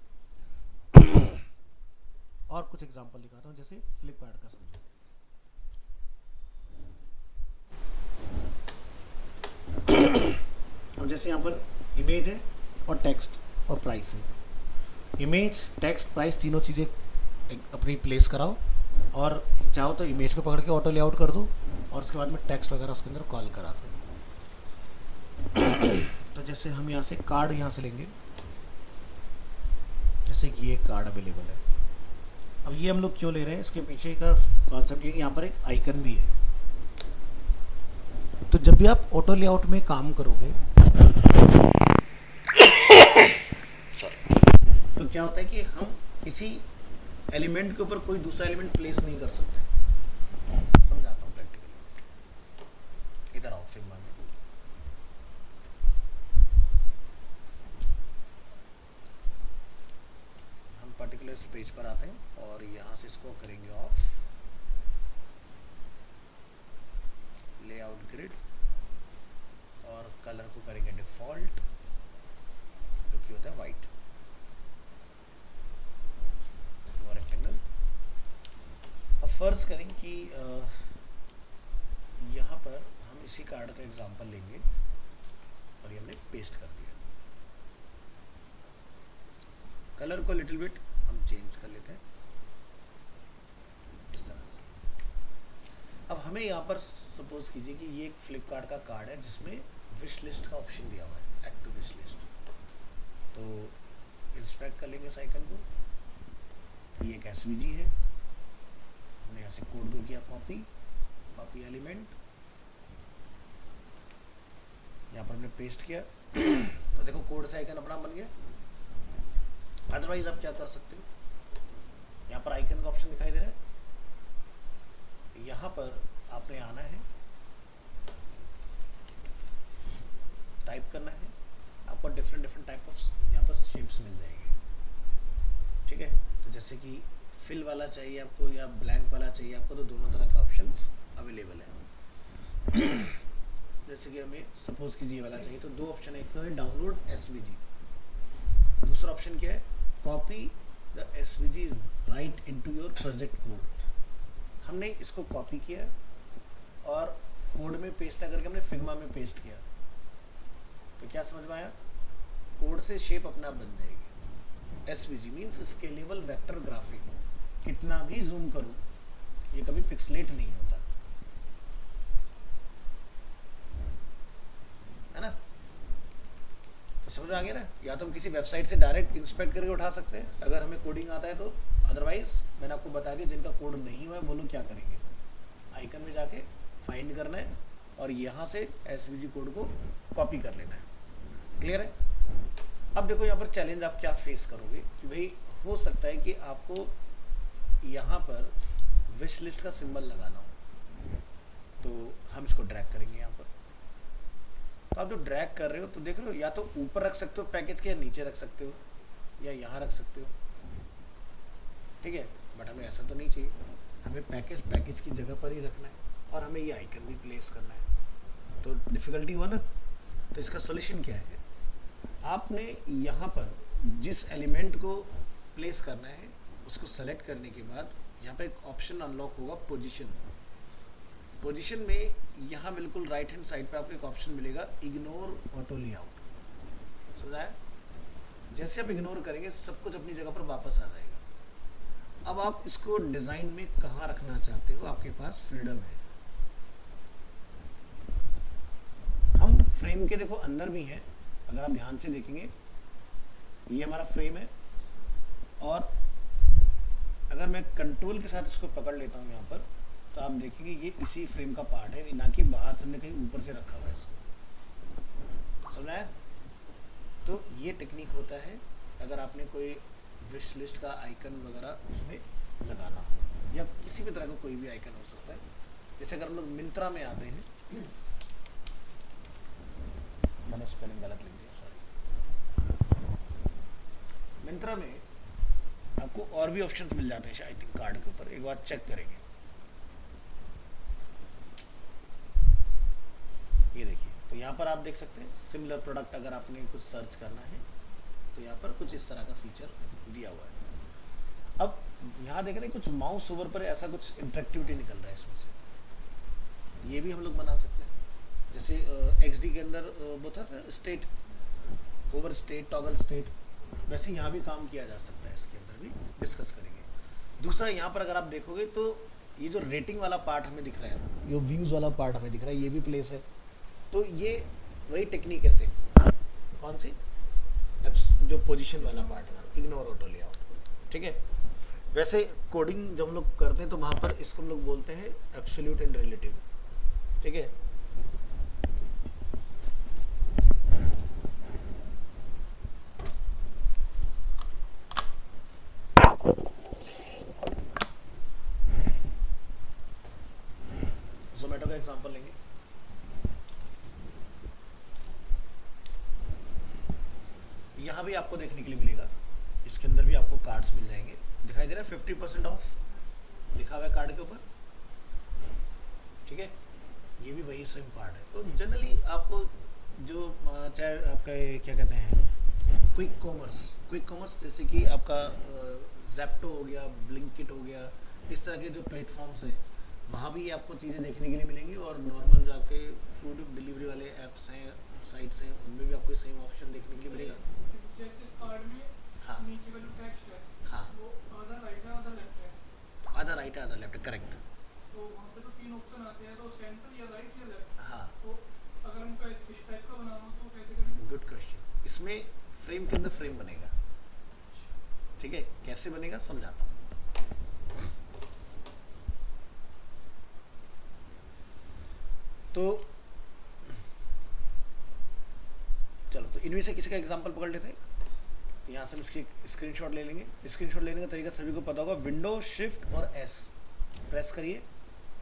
Speaker 1: और कुछ एग्जांपल दिखाता हूँ, जैसे फ्लिपकार्ट का समझो। अब जैसे यहाँ पर इमेज है और टेक्स्ट और प्राइस है। इमेज, टेक्स्ट, प्राइस तीनों चीज़ें अपनी प्लेस कराओ, और चाहो तो इमेज को पकड़ के ऑटो लेआउट कर दो और उसके बाद में टेक्स्ट वगैरह उसके अंदर कॉल करा दो। तो जैसे हम यहाँ से कार्ड यहाँ से लेंगे, जैसे कि ये कार्ड अवेलेबल है। अब ये हम लोग क्यों ले रहे हैं, इसके पीछे का कॉन्सेप्ट ये, यहाँ पर एक आइकन भी है। तो जब भी आप ऑटो लेआउट में काम करोगे तो क्या होता है कि हम किसी एलिमेंट के ऊपर कोई दूसरा एलिमेंट प्लेस नहीं कर सकते। समझाता हूँ प्रैक्टिकली, इधर आओ फिग्मा में। हम पर्टिकुलर पेज पर आते हैं और यहाँ से इसको करेंगे ऑफ, लेआउट ग्रिड, और कलर को करेंगे डिफॉल्ट जो कि होता है वाइट। रेक्टेंगल। अब फर्ज करें कि यहाँ पर हम इसी कार्ड का एग्जांपल लेंगे और ये हमने पेस्ट कर दिया। कलर को लिटिल बिट हम चेंज कर लेते हैं इस तरह से। अब हमें यहाँ पर सपोज कीजिए कि ये एक फ्लिपकार्ट का कार्ड है जिसमें विश लिस्ट का ऑप्शन दिया हुआ है, ऐड टू विश लिस्ट। तो इंस्पेक्ट कर लेंगे इस आइकन को। ये एक SVG है, हमने यहाँ से कोड को किया कॉपी, कॉपी एलिमेंट, यहाँ पर हमने पेस्ट किया। तो देखो कोड से आइकन अपना बन गया। अदरवाइज आप क्या कर सकते हो, यहाँ पर आइकन का ऑप्शन दिखाई दे रहा है, यहाँ पर आपने आना है, टाइप करना है, आपको डिफरेंट टाइप ऑफ यहाँ पर शेप्स मिल जाएंगे, ठीक है। तो जैसे कि फिल वाला चाहिए आपको या ब्लैंक वाला चाहिए आपको, तो दोनों तरह के ऑप्शंस अवेलेबल है। जैसे कि हमें सपोज कीजिए ये वाला चाहिए, तो दो ऑप्शन है, एक तो है डाउनलोड SVG, दूसरा ऑप्शन क्या है, copy the SVG right into your project code. हमने इसको कॉपी किया और कोड में पेस्ट ना करके हमने फिग्मा में पेस्ट किया। तो क्या समझ में आया, कोड से शेप अपना बन जाएगी। SVG means scalable vector graphic, कितना भी जूम करो ये कभी पिक्सलेट नहीं होता, है ना। तो समझ आ गया ना। या तो हम किसी वेबसाइट से डायरेक्ट इंस्पेक्ट करके उठा सकते हैं अगर हमें कोडिंग आता है तो, अदरवाइज मैंने आपको बता दिया जिनका कोड नहीं हुआ है वो लोग क्या करेंगे, आइकन में जाके फाइंड करना है और यहाँ से एसवीजी कोड को कॉपी कर लेना है। क्लियर है। अब देखो यहाँ पर चैलेंज आप क्या फेस करोगे कि भाई हो सकता है कि आपको यहाँ पर विश लिस्ट का सिंबल लगाना हो, तो हम इसको ड्रैग करेंगे यहाँ पर। तो आप जो ड्रैग कर रहे हो तो देख रहे हो या तो ऊपर रख सकते हो पैकेज के, या नीचे रख सकते हो, या यहाँ रख सकते हो, ठीक है। बट हमें ऐसा तो नहीं चाहिए, हमें पैकेज की जगह पर ही रखना है और हमें ये आइकन भी प्लेस करना है। तो डिफ़िकल्टी हुआ ना। तो इसका सॉल्यूशन क्या है, आपने यहाँ पर जिस एलिमेंट को प्लेस करना है उसको सेलेक्ट करने के बाद यहाँ पे एक ऑप्शन अनलॉक होगा, पोजीशन में यहाँ बिल्कुल राइट हैंड साइड पे आपको एक ऑप्शन मिलेगा, इग्नोर ऑटो लेआउट। समझा है। जैसे आप इग्नोर करेंगे सब कुछ अपनी जगह पर वापस आ जाएगा। अब आप इसको डिजाइन में कहाँ रखना चाहते हो, आपके पास फ्रीडम है। हम फ्रेम के देखो अंदर भी हैं, अगर आप ध्यान से देखेंगे ये हमारा फ्रेम है, और अगर मैं कंट्रोल के साथ इसको पकड़ लेता हूँ यहाँ पर तो आप देखेंगे ये इसी फ्रेम का पार्ट है, ना कि बाहर से हमने कहीं ऊपर से रखा हुआ है इसको। समझा है। तो ये टेक्निक होता है अगर आपने कोई विश लिस्ट का आइकन वगैरह उसमें लगाना हो, या किसी भी तरह का कोई भी आइकन हो सकता है। जैसे अगर हम लोग मिंत्रा में आते हैं, मैंने स्पेलिंग गलत लिख दिया, सॉरी। मिंत्रा में आपको और भी ऑप्शंस मिल जाते हैं शायद कार्ड के ऊपर, एक बार चेक करेंगे। ये देखिए, तो यहाँ पर आप देख सकते हैं सिमिलर प्रोडक्ट, अगर आपने कुछ सर्च करना है तो यहाँ पर कुछ इस तरह का फीचर दिया हुआ है। अब यहाँ देख रहे हैं कुछ माउस ओवर पर ऐसा कुछ इंटरेक्टिविटी निकल रहा है इसमें से, ये भी हम लोग बना सकते हैं। जैसे XD के अंदर वो था state over state, toggle state, वैसे यहाँ भी काम किया जा सकता है, इसके अंदर भी डिस्कस करेंगे। दूसरा यहाँ पर अगर आप देखोगे तो ये जो रेटिंग वाला पार्ट हमें दिख रहा है, ये व्यूज़ वाला पार्ट हमें दिख रहा है, ये भी प्लेस है। तो ये वही टेक्निक है सेम, कौन सी, जो पोजीशन वाला पार्ट है, इग्नोर ऑटो लेआउट, ठीक है। वैसे कोडिंग जब हम लोग करते हैं तो वहाँ पर इसको हम लोग बोलते हैं एब्सोल्यूट एंड रिलेटिव, ठीक है। जोमेटो का एग्जांपल लेंगे। यहाँ भी आपको देखने के लिए मिलेगा, इसके अंदर भी आपको कार्ड्स मिल जाएंगे, दिखाई दे रहा है 50% ऑफ लिखा हुआ है कार्ड के ऊपर, ठीक है। ये भी वही सेम पार्ट है। तो जनरली आपको जो चाहे आपका क्या कहते हैं क्विक कॉमर्स जैसे कि आपका ज़ेप्टो हो गया, ब्लिंकिट हो गया, इस तरह के जो प्लेटफॉर्म्स हैं वहाँ भी आपको चीज़ें देखने के लिए मिलेंगी। और नॉर्मल जो आपके फूड डिलीवरी वाले ऐप्स हैं, साइट्स हैं, उनमें भी आपको सेम ऑप्शन देखने के लिए मिलेगा।
Speaker 2: जैसे इस कार्ड में
Speaker 1: हाँ
Speaker 2: नीचे का जो टेक्स्ट है,
Speaker 1: हाँ,
Speaker 2: वो आधा राइट है आधा लेफ्ट है,
Speaker 1: आधा राइट है आधा लेफ्ट है, करेक्ट।
Speaker 2: तो वहाँ पे तो 3 ऑप्शन आते हैं, तो सेंटर या राइट या लेफ्ट।
Speaker 1: हाँ,
Speaker 2: तो अगर हमको इस टाइप का बनाना हो तो कैसे करेंगे?
Speaker 1: Good question. इसमें फ्रेम के अंदर फ्रेम बनेगा, ठीक है। कैसे बनेगा समझाता हूँ। तो चलो, तो इनमें से किसी का एग्जांपल पकड़ लेते हैं। तो यहाँ से हम इसकी स्क्रीनशॉट ले लेंगे। स्क्रीनशॉट लेने का तरीका सभी को पता होगा, विंडो शिफ्ट और एस प्रेस करिए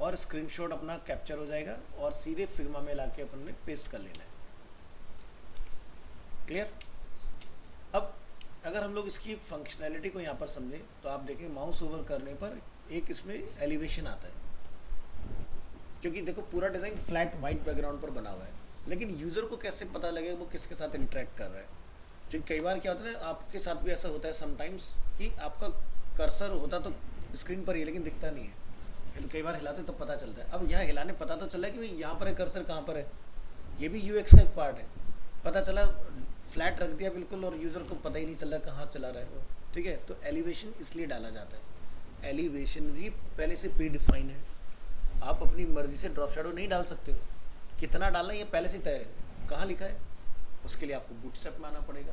Speaker 1: और स्क्रीनशॉट अपना कैप्चर हो जाएगा और सीधे फिग्मा में लाके अपन ने पेस्ट कर लेना है। क्लियर। अब अगर हम लोग इसकी फंक्शनैलिटी को यहाँ पर समझें तो आप देखें माउस ओवर करने पर एक इसमें एलिवेशन आता है, क्योंकि देखो पूरा डिज़ाइन फ्लैट वाइट बैकग्राउंड पर बना हुआ है, लेकिन यूज़र को कैसे पता लगेगा वो किसके साथ इंटरेक्ट कर रहा है। क्योंकि कई बार क्या होता है ना, आपके साथ भी ऐसा होता है समटाइम्स कि आपका कर्सर होता तो स्क्रीन पर ही लेकिन दिखता नहीं है, तो कई बार हिलाते तो पता चलता है। अब यहाँ हिलाने पता तो चला कि भाई यहाँ पर है कर्सर, कहाँ पर है, ये भी यूएक्स का एक पार्ट है। पता चला फ्लैट रख दिया बिल्कुल और यूज़र को पता ही नहीं चल रहा कहाँ चला रहा है वो, ठीक है। तो एलिवेशन इसलिए डाला जाता है। एलिवेशन भी पहले से प्री डिफाइन है, आप अपनी मर्जी से ड्रॉप शैडो नहीं डाल सकते हो। कितना डालना है ये पहले से तय है। कहाँ लिखा है, उसके लिए आपको बूटस्ट्रैप में आना पड़ेगा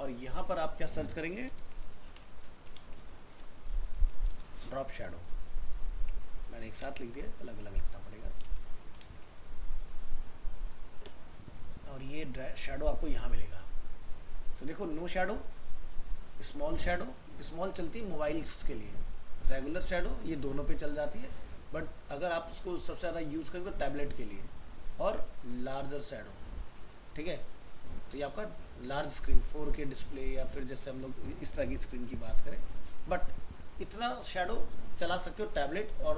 Speaker 1: और यहाँ पर आप क्या सर्च करेंगे, ड्रॉप शैडो। मैंने एक साथ लिख दिया, अलग अलग लिखना पड़ेगा। और ये शैडो आपको यहाँ मिलेगा। तो देखो no shadow, small shadow, small चलती है मोबाइल्स के लिए, रेगुलर शैडो ये दोनों पे चल जाती है, बट अगर आप उसको सबसे ज़्यादा यूज़ करें तो टैबलेट के लिए, और लार्जर शैडो, ठीक है। तो ये आपका लार्ज स्क्रीन 4K डिस्प्ले या फिर जैसे हम लोग इस तरह की स्क्रीन की बात करें, बट इतना शैडो चला सकते हो टैबलेट और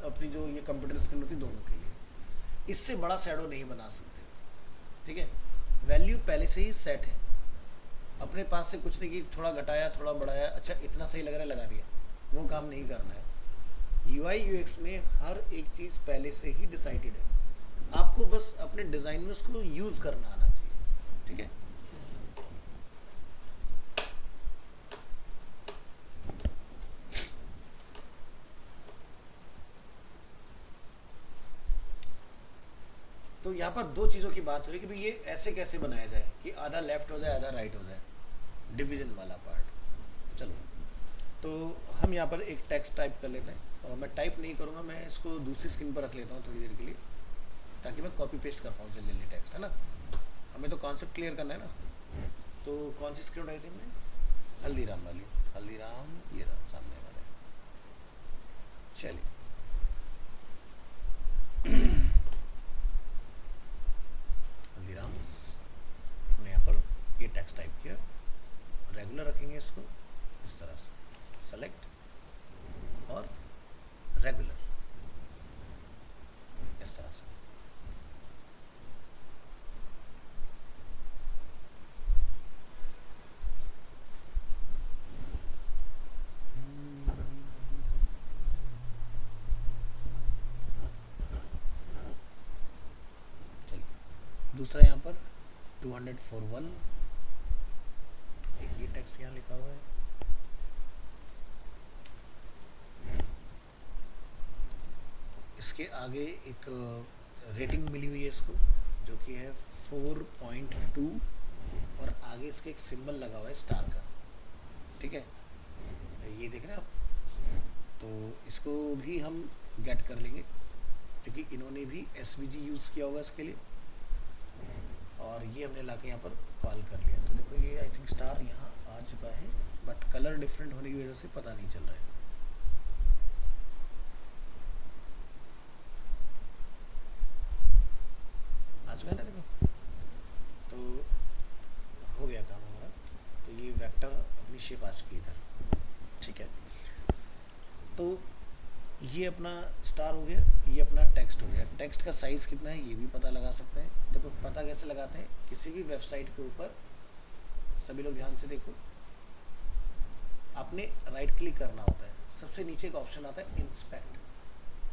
Speaker 1: अपनी जो ये कंप्यूटर स्क्रीन होती है दोनों के लिए। इससे बड़ा शैडो नहीं बना सकते, ठीक है। वैल्यू पहले से ही सेट है, अपने पास से कुछ नहीं कि थोड़ा घटाया थोड़ा बढ़ाया, अच्छा इतना सही लग रहा है लगा दिया, वो काम नहीं करना है। UI UX में हर एक चीज़ पहले से ही डिसाइडेड है, आपको बस अपने डिज़ाइन में उसको यूज़ करना आना चाहिए, ठीक है। तो यहाँ पर दो चीज़ों की बात हो रही है कि भाई ये ऐसे कैसे बनाया जाए कि आधा लेफ्ट हो जाए आधा राइट हो जाए, डिवीजन वाला पार्ट। चलो तो हम यहाँ पर एक टेक्स्ट टाइप कर लेते हैं, और मैं टाइप नहीं करूँगा, मैं इसको दूसरी स्क्रीन पर रख लेता हूँ थोड़ी देर के लिए, ताकि मैं कॉपी पेस्ट कर पाऊँ जल्दी जल्दी टेक्स्ट, है ना। हमें तो कॉन्सेप्ट क्लियर करना है ना। तो कौन सी स्क्रीन उठाई थी हमने, हल्दीराम वाली, हल्दीराम ये रहा सामने वाले। चलिए हल्दीराम्स, हमने यहाँ पर ये टेक्स्ट टाइप किया, रेगुलर रखेंगे इसको इस तरह से, सेलेक्ट और रेगुलर इस तरह से। दूसरा यहाँ पर 200 एक ये टेक्स्ट यहाँ लिखा हुआ है, इसके आगे एक रेटिंग मिली हुई है इसको, जो कि है 4.2, और आगे इसके एक सिंबल लगा हुआ है स्टार का, ठीक है, ये देख रहे हैं आप। तो इसको भी हम गेट कर लेंगे, क्योंकि इन्होंने भी SVG यूज़ किया होगा इसके लिए, और ये हमने लाके यहाँ पर कॉल कर लिया। तो देखो ये आई थिंक स्टार यहाँ आ चुका है, बट कलर डिफरेंट होने की वजह से पता नहीं चल रहा है। आ चुका है ना, देखो तो हो गया काम हमारा। तो ये वेक्टर अपनी शेप आ चुकी है इधर, ठीक है। तो ये अपना स्टार हो गया, ये अपना टेक्स्ट हो गया। टेक्स्ट का साइज़ कितना है ये भी पता लगा सकते हैं। देखो पता कैसे लगाते हैं, किसी भी वेबसाइट के ऊपर, सभी लोग ध्यान से देखो, आपने राइट क्लिक करना होता है, सबसे नीचे का ऑप्शन आता है इंस्पेक्ट,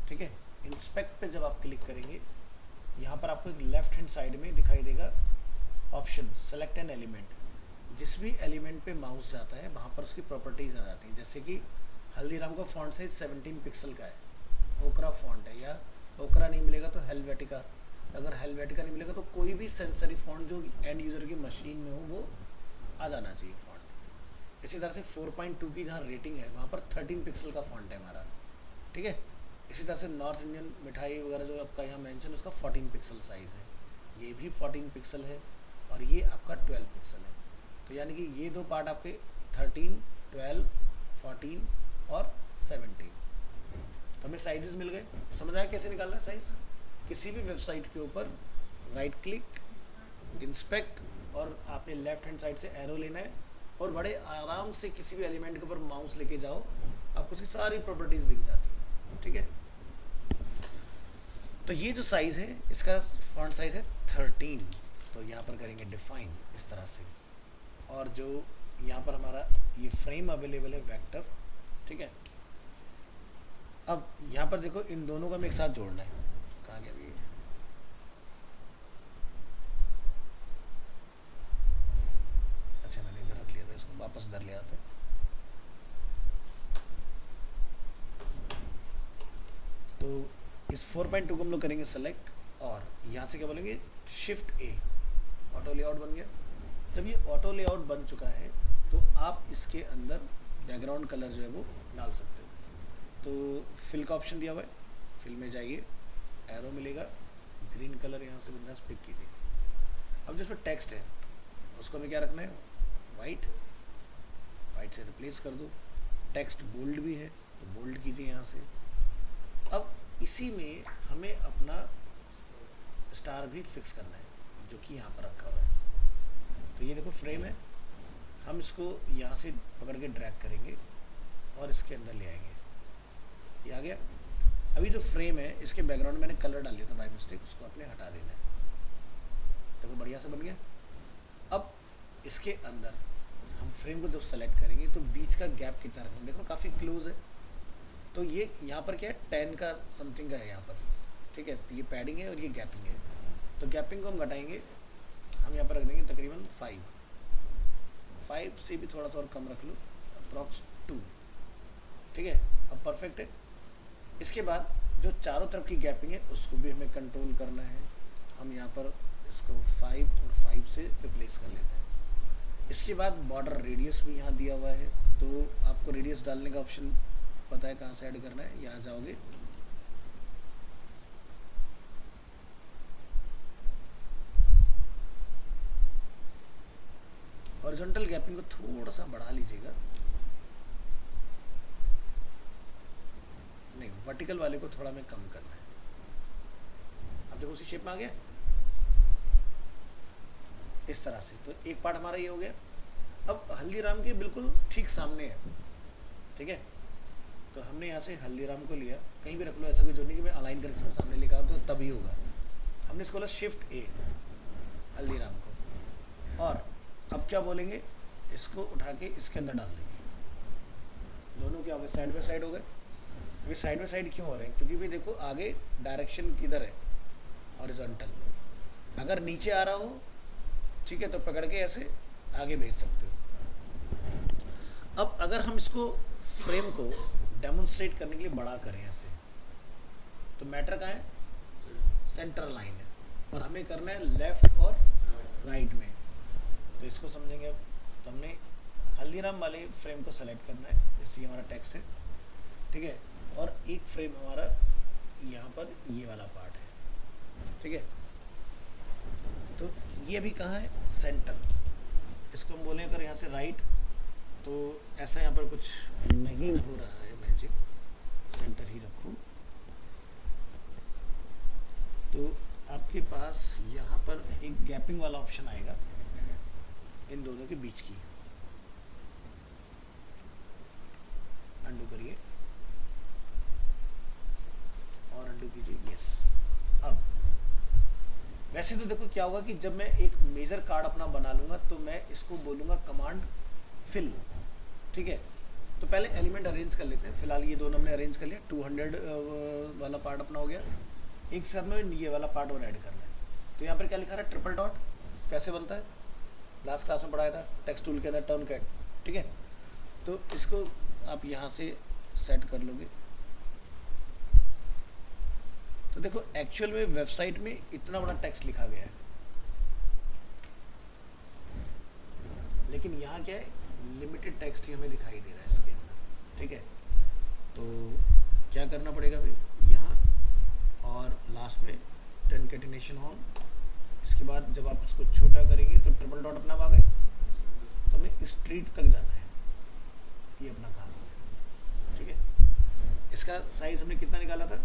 Speaker 1: ठीक है। इंस्पेक्ट पे जब आप क्लिक करेंगे, यहाँ पर आपको एक लेफ्ट हैंड साइड में दिखाई देगा ऑप्शन सेलेक्ट एन एलिमेंट। जिस भी एलिमेंट पे माउस जाता है वहाँ पर उसकी प्रॉपर्टीज़ आ जाती हैं, जैसे कि हल्दीराम का फॉन्ट साइज 17 पिक्सल का है, ओकरा फॉन्ट है, या ओकरा नहीं मिलेगा तो हेलवेटिका, अगर हेलवेटिका नहीं मिलेगा तो कोई भी सेंसरी फॉन्ट जो एंड यूज़र की मशीन में हो वो आ जाना चाहिए फॉन्ट। इसी तरह से 4.2 की जहाँ रेटिंग है वहाँ पर 13 पिक्सल का फॉन्ट है हमारा, ठीक है। इसी तरह से नॉर्थ इंडियन मिठाई वगैरह जो आपका यहाँ मेंशन, उसका 14 पिक्सल साइज़ है, ये भी 14 पिक्सल है, और ये आपका 12 पिक्सल है। तो यानी कि ये दो पार्ट आपके 13, 12, 14 और 17। तो हमें साइजेस मिल गए। समझ आया कैसे निकालना है साइज। किसी भी वेबसाइट के ऊपर राइट क्लिक, इंस्पेक्ट, और आपने लेफ्ट हैंड साइड से एरो लेना है, और बड़े आराम से किसी भी एलिमेंट के ऊपर माउस लेके जाओ, आपको उसकी सारी प्रॉपर्टीज दिख जाती है, ठीक है। तो ये जो साइज़ है इसका फॉन्ट साइज़ है 13। तो यहाँ पर करेंगे डिफाइन इस तरह से, और जो यहाँ पर हमारा ये फ्रेम अवेलेबल है वेक्टर, ठीक है। अब यहाँ पर देखो इन दोनों को हमें एक साथ जोड़ना है। कहाँ गया अभी, अच्छा मैंने इधर रख लिया था, इसको वापस इधर ले आते हैं। तो इस 4.2 को हम लोग करेंगे सेलेक्ट, और यहाँ से क्या बोलेंगे शिफ्ट A, लेआउट बन गया। जब ये ऑटो लेआउट बन चुका है तो आप इसके अंदर बैकग्राउंड कलर जो है वो डाल सकते हो। तो फिल का ऑप्शन दिया हुआ है, फिल में जाइए, एरो मिलेगा, ग्रीन कलर यहाँ से बिंदास पिक कीजिए। अब जो इसमें टेक्स्ट है उसको हमें क्या रखना है, वाइट, वाइट से रिप्लेस कर दो। टेक्स्ट बोल्ड भी है तो बोल्ड कीजिए यहाँ से। अब इसी में हमें अपना स्टार भी फिक्स करना है जो कि यहाँ पर रखा हुआ है। तो ये देखो फ्रेम है, हम इसको यहाँ से पकड़ के ड्रैग करेंगे और इसके अंदर ले आएंगे, ये आ गया। अभी जो फ्रेम है इसके बैकग्राउंड में मैंने कलर डाल दिया था बाय मिस्टेक, उसको आपने हटा देना है। देखो बढ़िया से बन गया। अब इसके अंदर हम फ्रेम को जब सेलेक्ट करेंगे तो बीच का गैप कितना रखना है, देखो काफ़ी क्लोज है। तो ये यहाँ पर क्या है, 10 का समथिंग का है यहाँ पर, ठीक है। ये पैडिंग है और ये गैपिंग है, तो गैपिंग को हम घटाएंगे, हम यहाँ पर रख देंगे तकरीबन 5 से भी थोड़ा सा और कम रख लो, अप्रॉक्स 2, ठीक है। अब परफेक्ट है। इसके बाद जो चारों तरफ की गैपिंग है उसको भी हमें कंट्रोल करना है। हम यहाँ पर इसको 5 और 5 से रिप्लेस कर लेते हैं। इसके बाद बॉर्डर रेडियस भी यहाँ दिया हुआ है, तो आपको रेडियस डालने का ऑप्शन पता है कहाँ से ऐड करना है। यहाँ जाओगे, हॉरिजॉन्टल गैपिंग को थोड़ा सा बढ़ा लीजिएगा, नहीं वर्टिकल वाले को थोड़ा में कम करना है। अब देखो उसी शेप में आ गया इस तरह से। तो एक पार्ट हमारा ये हो गया। अब हल्दीराम के बिल्कुल ठीक सामने है, ठीक है। तो हमने यहाँ से हल्दीराम को लिया, कहीं भी रख लो, ऐसा कोई जो नहीं कि मैं अलाइन करके इसके सामने लेकर आऊँ तो तभी होगा। हमने इसको बोला शिफ्ट ए हल्दीराम को, और अब क्या बोलेंगे, इसको उठा के इसके अंदर डाल देंगे। दोनों क्या हो गए, साइड बाय साइड हो गए। ये साइड बाय साइड क्यों हो रहे हैं, क्योंकि भी देखो आगे डायरेक्शन किधर है, हॉरिजॉन्टल। अगर नीचे आ रहा हो, ठीक है, तो पकड़ के ऐसे आगे भेज सकते हो। अब अगर हम इसको फ्रेम को डेमोन्स्ट्रेट करने के लिए बड़ा करें ऐसे, तो मैटर कहाँ है, सेंटर लाइन है, और हमें करना है लेफ्ट और राइट में। तो इसको समझेंगे अब। तो हमने हल्दीराम वाले फ्रेम को सेलेक्ट करना है, जैसे हमारा टेक्स्ट है, ठीक है, और एक फ्रेम हमारा यहाँ पर ये वाला पार्ट है, ठीक है। तो ये भी कहाँ है, सेंटर। इसको हम बोले अगर यहाँ से राइट, तो ऐसा यहाँ पर कुछ नहीं हो रहा है मैजिक, सेंटर ही रखूँ। तो आपके पास यहाँ पर एक गैपिंग वाला ऑप्शन आएगा इन दोनों के बीच की, अंडू करिए और अंडू कीजिए, यस। अब वैसे तो देखो क्या होगा कि जब मैं एक मेजर कार्ड अपना बना लूंगा तो मैं इसको बोलूंगा कमांड फिल, ठीक है। तो पहले एलिमेंट अरेंज कर लेते हैं। फिलहाल ये दोनों हमने अरेंज कर लिया, 200 वाला पार्ट अपना हो गया। एक साथ में ये वाला पार्ट और ऐड करना है। तो यहाँ पर क्या लिखा रहा है, ट्रिपल डॉट कैसे बनता है, लास्ट क्लास में पढ़ाया था, टेक्स्ट टूल के अंदर टर्न कैट, ठीक है। तो इसको आप यहाँ से सेट कर लोगे। तो देखो एक्चुअल में वेबसाइट में इतना बड़ा टेक्स्ट लिखा गया है, लेकिन यहाँ क्या है, लिमिटेड टेक्स्ट ही हमें दिखाई दे रहा है इसके अंदर, ठीक है। तो क्या करना पड़ेगा भाई, यहाँ और लास्ट में कंकैटिनेशन ऑन। इसके बाद जब आप इसको छोटा करेंगे तो ट्रिपल डॉट अपना आ गए, तो हमें स्ट्रीट तक जाना है, ये अपना काम है, ठीक है। इसका साइज हमने कितना निकाला था,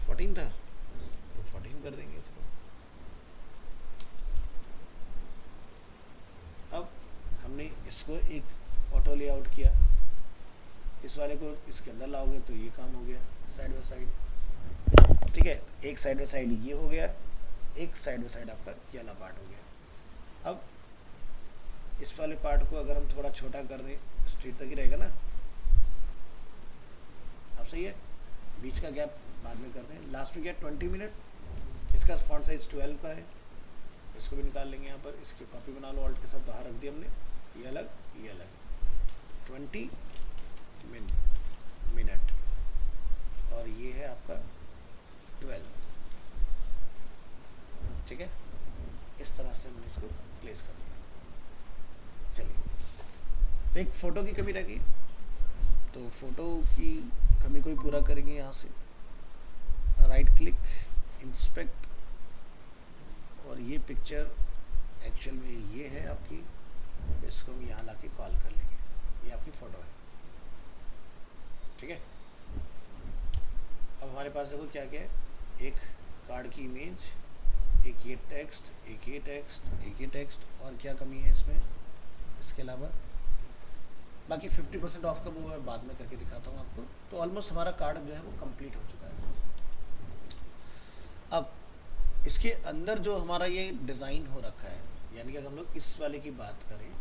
Speaker 1: 14 था, तो 14 कर देंगे इसको। अब हमने इसको एक ऑटो लेआउट किया, इस वाले को इसके अंदर लाओगे तो ये काम हो गया साइड बाय साइड, ठीक है। एक साइड बाय साइड ये हो गया, एक साइड बाय साइड आपका ये वाला पार्ट हो गया। अब इस वाले पार्ट को अगर हम थोड़ा छोटा कर दें, स्ट्रीट तक ही रहेगा ना, अब सही है। बीच का गैप बाद में करते हैं। लास्ट में क्या 20 मिनट। इसका फॉन्ट साइज 12 का है, इसको भी निकाल लेंगे। यहाँ पर इसकी कॉपी बना लो, ऑल्ट के साथ बाहर रख दिया हमने, ये अलग ये अलग। 20 मिनट और ये है आपका 12, मैंने इसको प्लेस कर दिया। चलिए, तो एक फ़ोटो की कमी रह गई, तो फ़ोटो की कमी को ही पूरा करेंगे। यहाँ से राइट क्लिक, इंस्पेक्ट, और ये पिक्चर एक्चुअल में ये है आपकी, इसको हम यहाँ ला के कॉल कर लेंगे, ये आपकी फ़ोटो है। ठीक है, अब हमारे पास देखो क्या क्या है, एक कार्ड की इमेज, एक ये टेक्स्ट, एक ये टेक्स्ट, एक ये टेक्स्ट, और क्या कमी है इसमें इसके अलावा। बाकी 50% ऑफ का वो मैं बाद में करके दिखाता हूँ आपको। तो ऑलमोस्ट हमारा कार्ड जो है वो कंप्लीट हो चुका है। अब इसके अंदर जो हमारा ये डिज़ाइन हो रखा है, यानी कि अगर हम लोग इस वाले की बात करें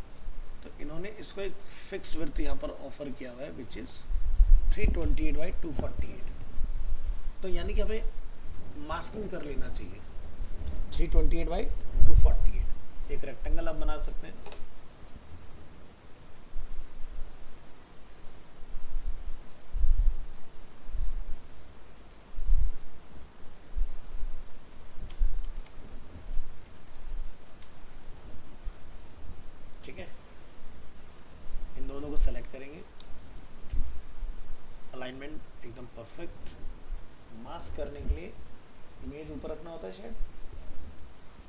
Speaker 1: तो इन्होंने इसको एक फिक्स विड्थ यहाँ पर ऑफर किया हुआ है, विच इज़ 328 बाई 248। तो यानी कि हमें मास्किंग कर लेना चाहिए 328 बाई 248। एक रेक्टेंगल आप बना सकते हैं। ठीक है, इन दोनों को सेलेक्ट करेंगे, अलाइनमेंट एकदम परफेक्ट। मास्क करने के लिए इमेज ऊपर रखना होता है शायद,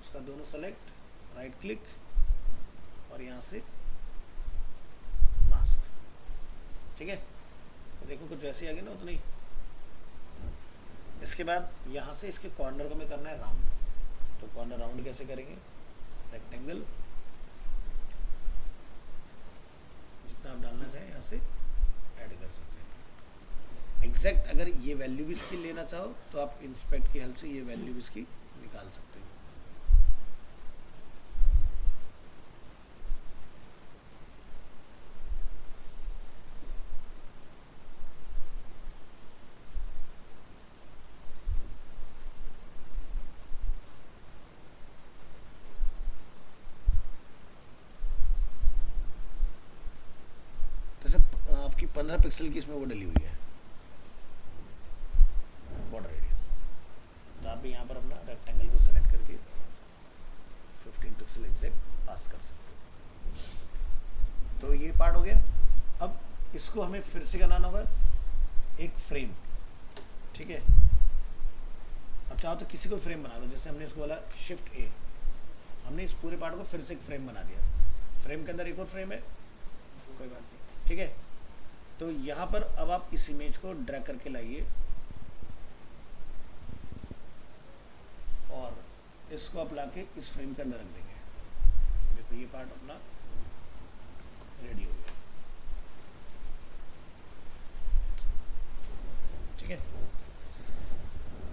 Speaker 1: उसका दोनों सेलेक्ट, राइट क्लिक, और यहाँ से मास्क। ठीक है, तो देखो कुछ वैसे आ गया ना, उतना ही। इसके बाद यहाँ से इसके कॉर्नर को हमें करना है राउंड। तो कॉर्नर राउंड कैसे करेंगे, रेक्टेंगल, जितना आप डालना चाहें यहाँ से ऐड कर सकते हैं। एग्जैक्ट अगर ये वैल्यू भी इसकी लेना चाहो तो आप इंस्पेक्ट की हेल्प से ये वैल्यू भी इसकी निकाल सकते हो। जैसे आपकी 15 पिक्सल की इसमें वो डली हुई है बॉर्डर रेडियस, तो आप भी यहाँ पर अपना रेक्टेंगल को सेलेक्ट करके 15 पिक्सल एग्जैक्ट पास कर सकते हो। तो ये पार्ट हो गया। अब इसको हमें फिर से बनाना होगा एक फ्रेम। ठीक है, अब चाहो तो किसी को फ्रेम बना लो, जैसे हमने इसको बोला शिफ्ट ए, हमने इस पूरे पार्ट को फिर से एक फ्रेम बना दिया। फ्रेम के अंदर एक और फ्रेम है, कोई बात नहीं। ठीक है, तो यहाँ पर अब आप इस इमेज को ड्रैग करके लाइए और इसको आप लाके इस फ्रेम के अंदर रख देंगे। देखो ये पार्ट अपना रेडी हो गया। ठीक है,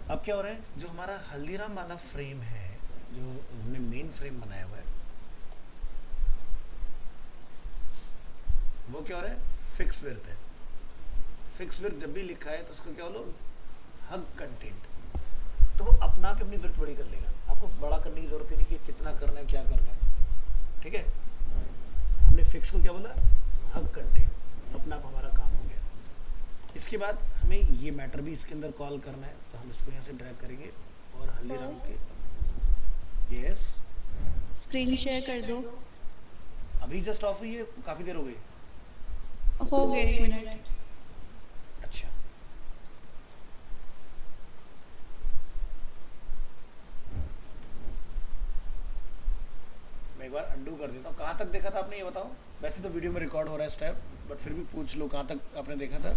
Speaker 1: अब क्या हो रहा है, जो हमारा हल्दीराम वाला फ्रेम है, जो हमने मेन फ्रेम बनाया हुआ है, वो क्या हो रहा है, फिक्स विड्थ है। फिक्स विड्थ जब भी लिखा है तो उसको क्या बोलो, हग कंटेंट। तो वो अपना आप अपनी विड्थ बड़ी कर लेगा, आपको बड़ा करने की जरूरत ही नहीं कि कितना करना है क्या करना है। ठीक है, हमने फिक्स को क्या बोला, हग कंटेंट, अपना आप हमारा काम हो गया। इसके बाद हमें ये मैटर भी इसके अंदर कॉल करना है, तो हम इसको यहाँ से ड्रैग करेंगे और हल्दीराम के, यस
Speaker 3: स्क्रीन शेयर कर दो।
Speaker 1: अभी जस्ट ऑफ हुई है, काफी देर हो गई।
Speaker 3: हो गए 1 मिनट।
Speaker 1: अच्छा, मैं एक बार अंडू कर देता हूँ। कहाँ तक देखा था आपने ये बताओ? वैसे तो वीडियो में रिकॉर्ड हो रहा है स्टेप, बट फिर भी पूछ लो कहाँ तक आपने देखा था।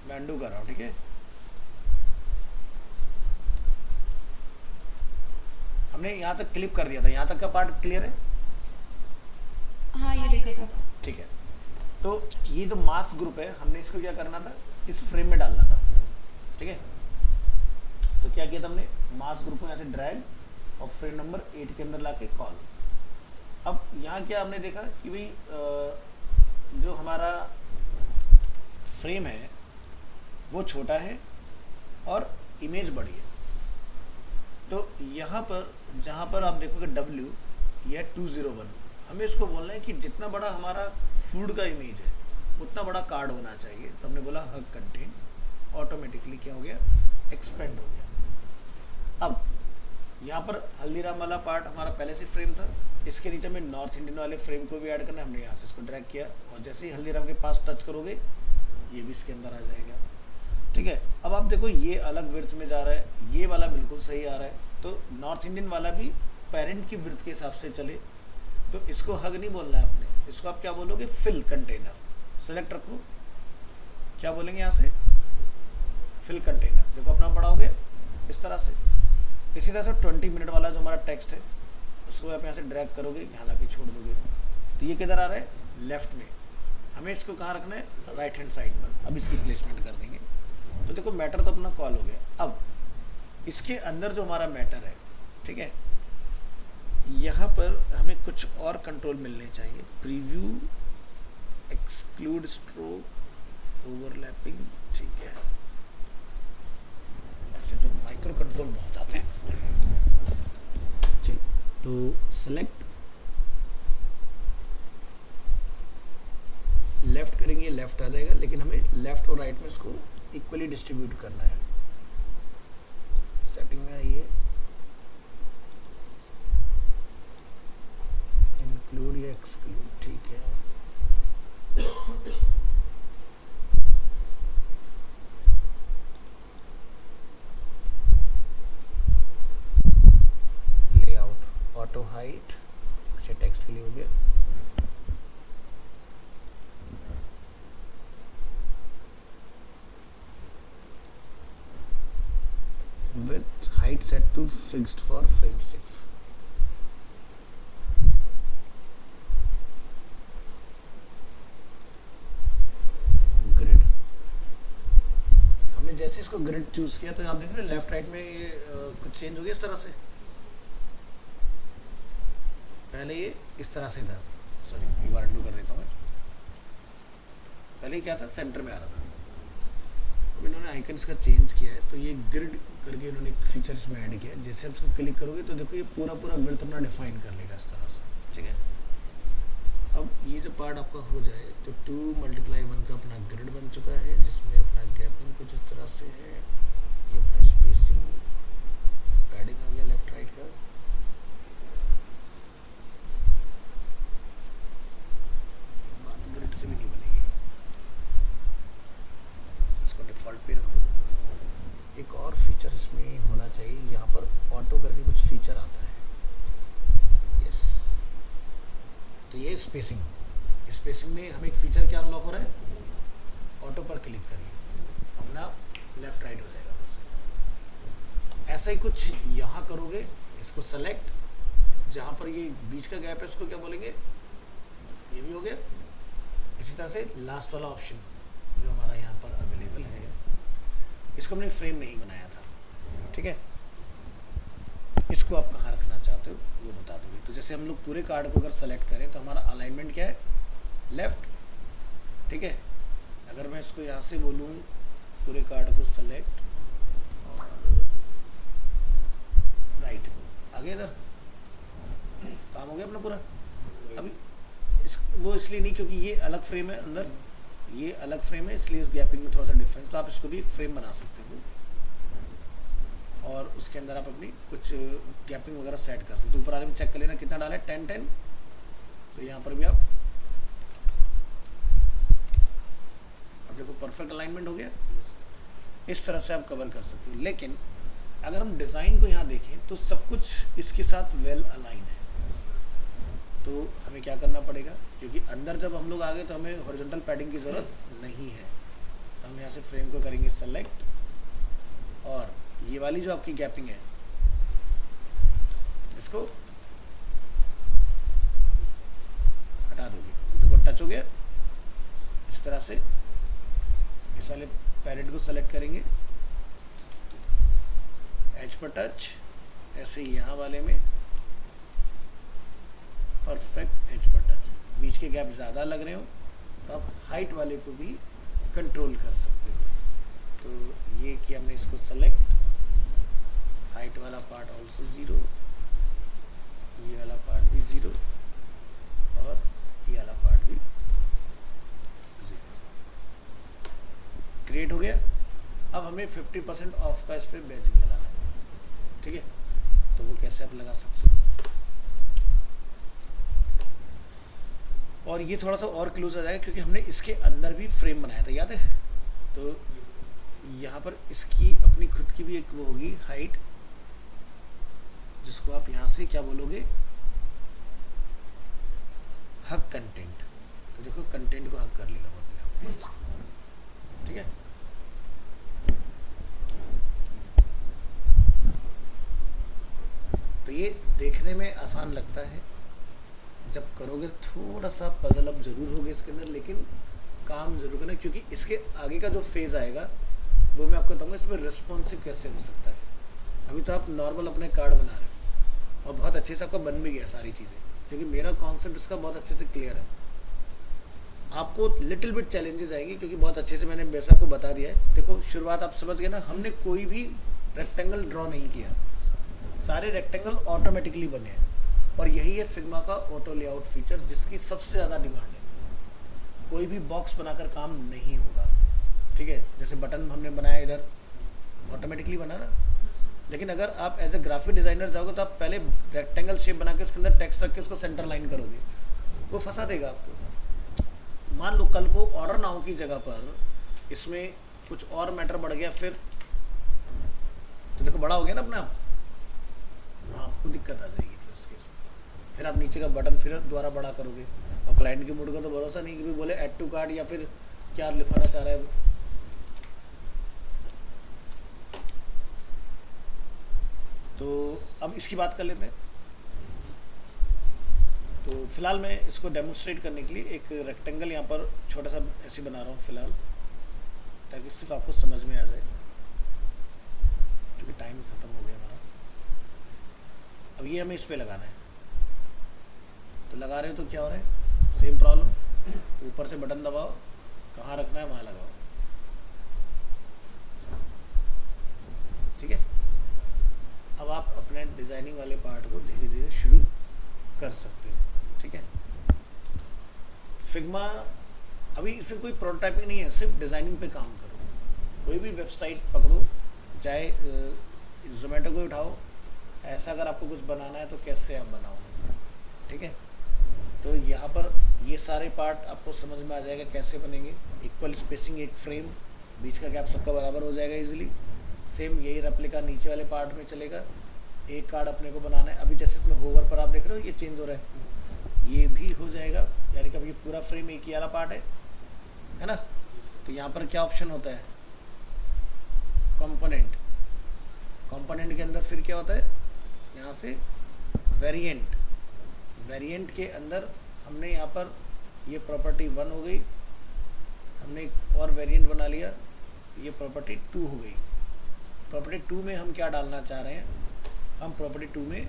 Speaker 1: मैं अंडू कर रहा हूँ। ठीक है, हमने यहाँ तक क्लिप कर दिया था, यहाँ तक का पार्ट क्लियर है?
Speaker 3: हाँ ये देखा था।
Speaker 1: ठीक है, तो ये जो मास्क ग्रुप है, हमने इसको क्या करना था, इस फ्रेम में डालना था। ठीक है, तो क्या किया था हमने, मास्क ग्रुप को यहाँ से ड्रैग और फ्रेम नंबर 8 के अंदर लाके कॉल। अब यहाँ क्या हमने देखा कि भाई जो हमारा फ्रेम है वो छोटा है और इमेज बड़ी है। तो यहाँ पर जहाँ पर आप देखोगे W, यह 201, हमें इसको बोलना है कि जितना बड़ा हमारा फूड का इमेज है उतना बड़ा कार्ड होना चाहिए। तो हमने बोला हग कंटेंट ऑटोमेटिकली क्या हो गया, एक्सपेंड हो गया। अब यहाँ पर हल्दीराम वाला पार्ट हमारा पहले से फ्रेम था, इसके नीचे में नॉर्थ इंडियन वाले फ्रेम को भी ऐड करना है, हमने यहाँ से इसको ड्रैग किया और जैसे ही हल्दीराम के पास टच करोगे ये भी इसके अंदर आ जाएगा। ठीक है, अब आप देखो ये अलग विड्थ में जा रहा है, ये वाला बिल्कुल सही आ रहा है, तो नॉर्थ इंडियन वाला भी पेरेंट की विड्थ के हिसाब से चले, तो इसको हग नहीं बोलना है आपने, इसको आप क्या बोलोगे, फिल कंटेनर। सेलेक्ट रखो, क्या बोलेंगे यहाँ से, फिल कंटेनर। देखो अपना बढ़ाओगे इस तरह से। इसी तरह से 20 मिनट वाला जो हमारा टेक्स्ट है उसको आप यहाँ से ड्रैग करोगे, यहाँ लाके छोड़ दोगे, तो ये किधर आ रहा है, लेफ्ट में। हमें इसको कहाँ रखना है, राइट हैंड साइड पर। अब इसकी प्लेसमेंट कर देंगे। तो देखो मैटर तो अपना कॉल हो गया। अब इसके अंदर जो हमारा मैटर है, ठीक है, यहाँ पर हमें कुछ और कंट्रोल मिलने चाहिए। प्रीव्यू, एक्सक्लूड स्ट्रोक, ओवरलैपिंग, ठीक है, ऐसे जो माइक्रो कंट्रोल बहुत आते हैं। तो सेलेक्ट, लेफ्ट करेंगे लेफ्ट आ जाएगा, लेकिन हमें लेफ्ट और राइट में इसको इक्वली डिस्ट्रीब्यूट करना है। सेटिंग में आइए, इंक्लूड या एक्सक्लूड, ठीक है। लेआउट, ऑटो हाइट, अच्छा टेक्स्ट के लिए हो गया। With height set to fixed for frame 6. Grid, हमने जैसे इसको ग्रिड चूज किया तो आप देख रहे हैं लेफ्ट राइट में ये कुछ चेंज हो गया इस तरह से। पहले ये इस तरह से था, सॉरी एक बार अंडू कर देता हूँ मैं। पहले क्या था, सेंटर में आ रहा था, अब इन्होंने आइकन इसका चेंज किया है, तो ये ग्रिड करके इन्होंने एक फीचर इसमें ऐड किया है। जैसे आप इसको क्लिक करोगे तो देखो ये पूरा विड्थ अपना डिफाइन कर लेगा इस तरह से, ठीक है। अब ये जो पार्ट आपका हो जाए तो 2x1 का अपना ग्रिड बन चुका है, जिसमें अपना गैपिंग कुछ इस तरह से है, ये अपना स्पेसिंग, पैडिंग आ गया लेफ्ट राइट का। बात ग्रिड से भी नहीं बनेगी, इसको डिफॉल्ट पे रखो। एक और फीचर इसमें होना चाहिए, यहाँ पर ऑटो करके कुछ फीचर आता है, यस। तो ये स्पेसिंग, स्पेसिंग में हमें एक फीचर क्या अनलॉक हो रहा है, ऑटो पर क्लिक करिए, अपना लेफ्ट राइट हो जाएगा फिर से। ऐसा ही कुछ यहाँ करोगे, इसको सेलेक्ट, जहाँ पर ये बीच का गैप है उसको क्या बोलेंगे, ये भी हो गया। इसी तरह से लास्ट वाला ऑप्शन जो हमारा यहाँ पर अवेलेबल है, इसको हमने फ्रेम नहीं बनाया था, ठीक है। इसको आप कहाँ रखना चाहते हो वो बता दोगे। तो जैसे हम लोग पूरे कार्ड को अगर सेलेक्ट करें तो हमारा अलाइनमेंट क्या है, लेफ्ट, ठीक है। अगर मैं इसको यहाँ से बोलूँ पूरे कार्ड को सेलेक्ट और राइट, आगे इधर काम हो गया अपना पूरा। अभी वो इसलिए नहीं क्योंकि ये अलग फ्रेम है, अंदर ये अलग फ्रेम है, इसलिए इस गैपिंग में थोड़ा सा डिफरेंस। तो आप इसको भी एक फ्रेम बना सकते हो और उसके अंदर आप अपनी कुछ गैपिंग वगैरह सेट कर सकते हो। ऊपर आगे में चेक कर लेना कितना डाला है, 10-10। तो यहाँ पर भी आप अब देखो परफेक्ट अलाइनमेंट हो गया। इस तरह से आप कवर कर सकते हो। लेकिन अगर हम डिज़ाइन को यहाँ देखें तो सब कुछ इसके साथ वेल अलाइन है। तो हमें क्या करना पड़ेगा, क्योंकि अंदर जब हम लोग आ गए तो हमें हॉरिजॉन्टल पैडिंग की ज़रूरत नहीं है। तो हम यहाँ से फ्रेम को करेंगे सेलेक्ट और ये वाली जो आपकी गैपिंग है इसको हटा दोगे तो वो टच हो गया। इस तरह से इस वाले पैरेट को सेलेक्ट करेंगे, एज पर टच, ऐसे ही यहाँ वाले में परफेक्ट एज पर टच। बीच के गैप ज़्यादा लग रहे हो तो आप हाइट वाले को भी कंट्रोल कर सकते हो। तो ये कि हमने इसको सेलेक्ट, हाइट वाला पार्ट ऑल्सो 0, ये वाला पार्ट भी 0 और ये वाला पार्ट भी 0। क्रिएट हो गया। अब हमें 50% ऑफ का इस पर बेजिंग लगाना है, ठीक है। तो वो कैसे आप लगा सकते हो, और ये थोड़ा सा और क्लोज आ जाएगा क्योंकि हमने इसके अंदर भी फ्रेम बनाया था, याद है। तो यहाँ पर इसकी अपनी खुद की भी एक वो होगी हाइट, जिसको आप यहाँ से क्या बोलोगे, हक कंटेंट। तो देखो कंटेंट को हक कर लेगा मतलब, ठीक है। तो ये देखने में आसान लगता है, जब करोगे थोड़ा सा पजल अप जरूर होगा इसके अंदर, लेकिन काम जरूर करना, क्योंकि इसके आगे का जो फेज आएगा वो मैं आपको बताऊंगा इसमें रिस्पॉन्सिव कैसे हो सकता है। अभी तो आप नॉर्मल अपने कार्ड बना रहे हो और बहुत अच्छे से आपका बन भी गया सारी चीज़ें, क्योंकि मेरा कॉन्सेप्ट इसका बहुत अच्छे से क्लियर है। आपको लिटिल बिट चैलेंजेस आएंगे क्योंकि बहुत अच्छे से मैंने वैसे आपको बता दिया है। देखो शुरुआत आप समझ गए ना, हमने कोई भी रेक्टेंगल ड्रॉ नहीं किया, सारे रेक्टेंगल ऑटोमेटिकली बने हैं, और यही है फिग्मा का ऑटो लेआउट फीचर, जिसकी सबसे ज़्यादा डिमांड है। कोई भी बॉक्स बनाकर काम नहीं होगा, ठीक है। जैसे बटन हमने बनाया इधर ऑटोमेटिकली बना ना, लेकिन अगर आप एज ए ग्राफिक डिज़ाइनर जाओगे तो आप पहले रेक्टेंगल शेप बना के उसके अंदर टेक्स्ट रख के उसको सेंटर लाइन करोगे, वो फंसा देगा आपको। मान लो कल को ऑर्डर नाउ की जगह पर इसमें कुछ और मैटर बढ़ गया, फिर तो देखो बड़ा हो गया ना अपना आप, आपको दिक्कत आ जाएगी फिर उसके इसमें। फिर आप नीचे का बटन फिर दोबारा बड़ा करोगे। अब क्लाइंट के मूड का तो भरोसा नहीं कि भी बोले ऐड टू कार्ड या फिर क्या लिखाना चाह रहा है वो। तो अब इसकी बात कर लेते हैं। तो फिलहाल मैं इसको डेमोन्स्ट्रेट करने के लिए एक रेक्टेंगल यहाँ पर छोटा सा ऐसे बना रहा हूँ फिलहाल, ताकि सिर्फ आपको समझ में आ जाए, क्योंकि टाइम खत्म हो गया हमारा। अब ये हमें इस पे लगाना है, तो लगा रहे हो तो क्या हो रहा है, सेम प्रॉब्लम, ऊपर से बटन दबाओ, कहाँ रखना है वहाँ लगाओ, ठीक है। अब आप अपने डिज़ाइनिंग वाले पार्ट को धीरे धीरे शुरू कर सकते हो, ठीक है। फिग्मा अभी इसमें कोई प्रोटोटाइपिंग नहीं है, सिर्फ डिज़ाइनिंग पे काम करो। कोई भी वेबसाइट पकड़ो, चाहे जोमेटो को उठाओ, ऐसा अगर आपको कुछ बनाना है तो कैसे आप बनाओगे, ठीक है। तो यहाँ पर ये सारे पार्ट आपको समझ में आ जाएगा कैसे बनेंगे। इक्वल स्पेसिंग, एक फ्रेम, बीच का गैप सबका बराबर हो जाएगा इजीली। सेम यही रेप्लिका नीचे वाले पार्ट में चलेगा। एक कार्ड अपने को बनाना है, अभी जैसे इसमें होवर पर आप देख रहे हो ये चेंज हो रहा है, ये भी हो जाएगा, यानी कि अब ये पूरा फ्रेम एक ही वाला पार्ट है ना। तो यहाँ पर क्या ऑप्शन होता है, कंपोनेंट। कंपोनेंट के अंदर फिर क्या होता है, यहाँ से वेरिएंट। वेरिएंट के अंदर हमने यहाँ पर ये प्रॉपर्टी 1 हो गई, हमने एक और वेरिएंट बना लिया, ये प्रॉपर्टी 2 हो गई। प्रॉपर्टी 2 में हम क्या डालना चाह रहे हैं, हम प्रॉपर्टी 2 में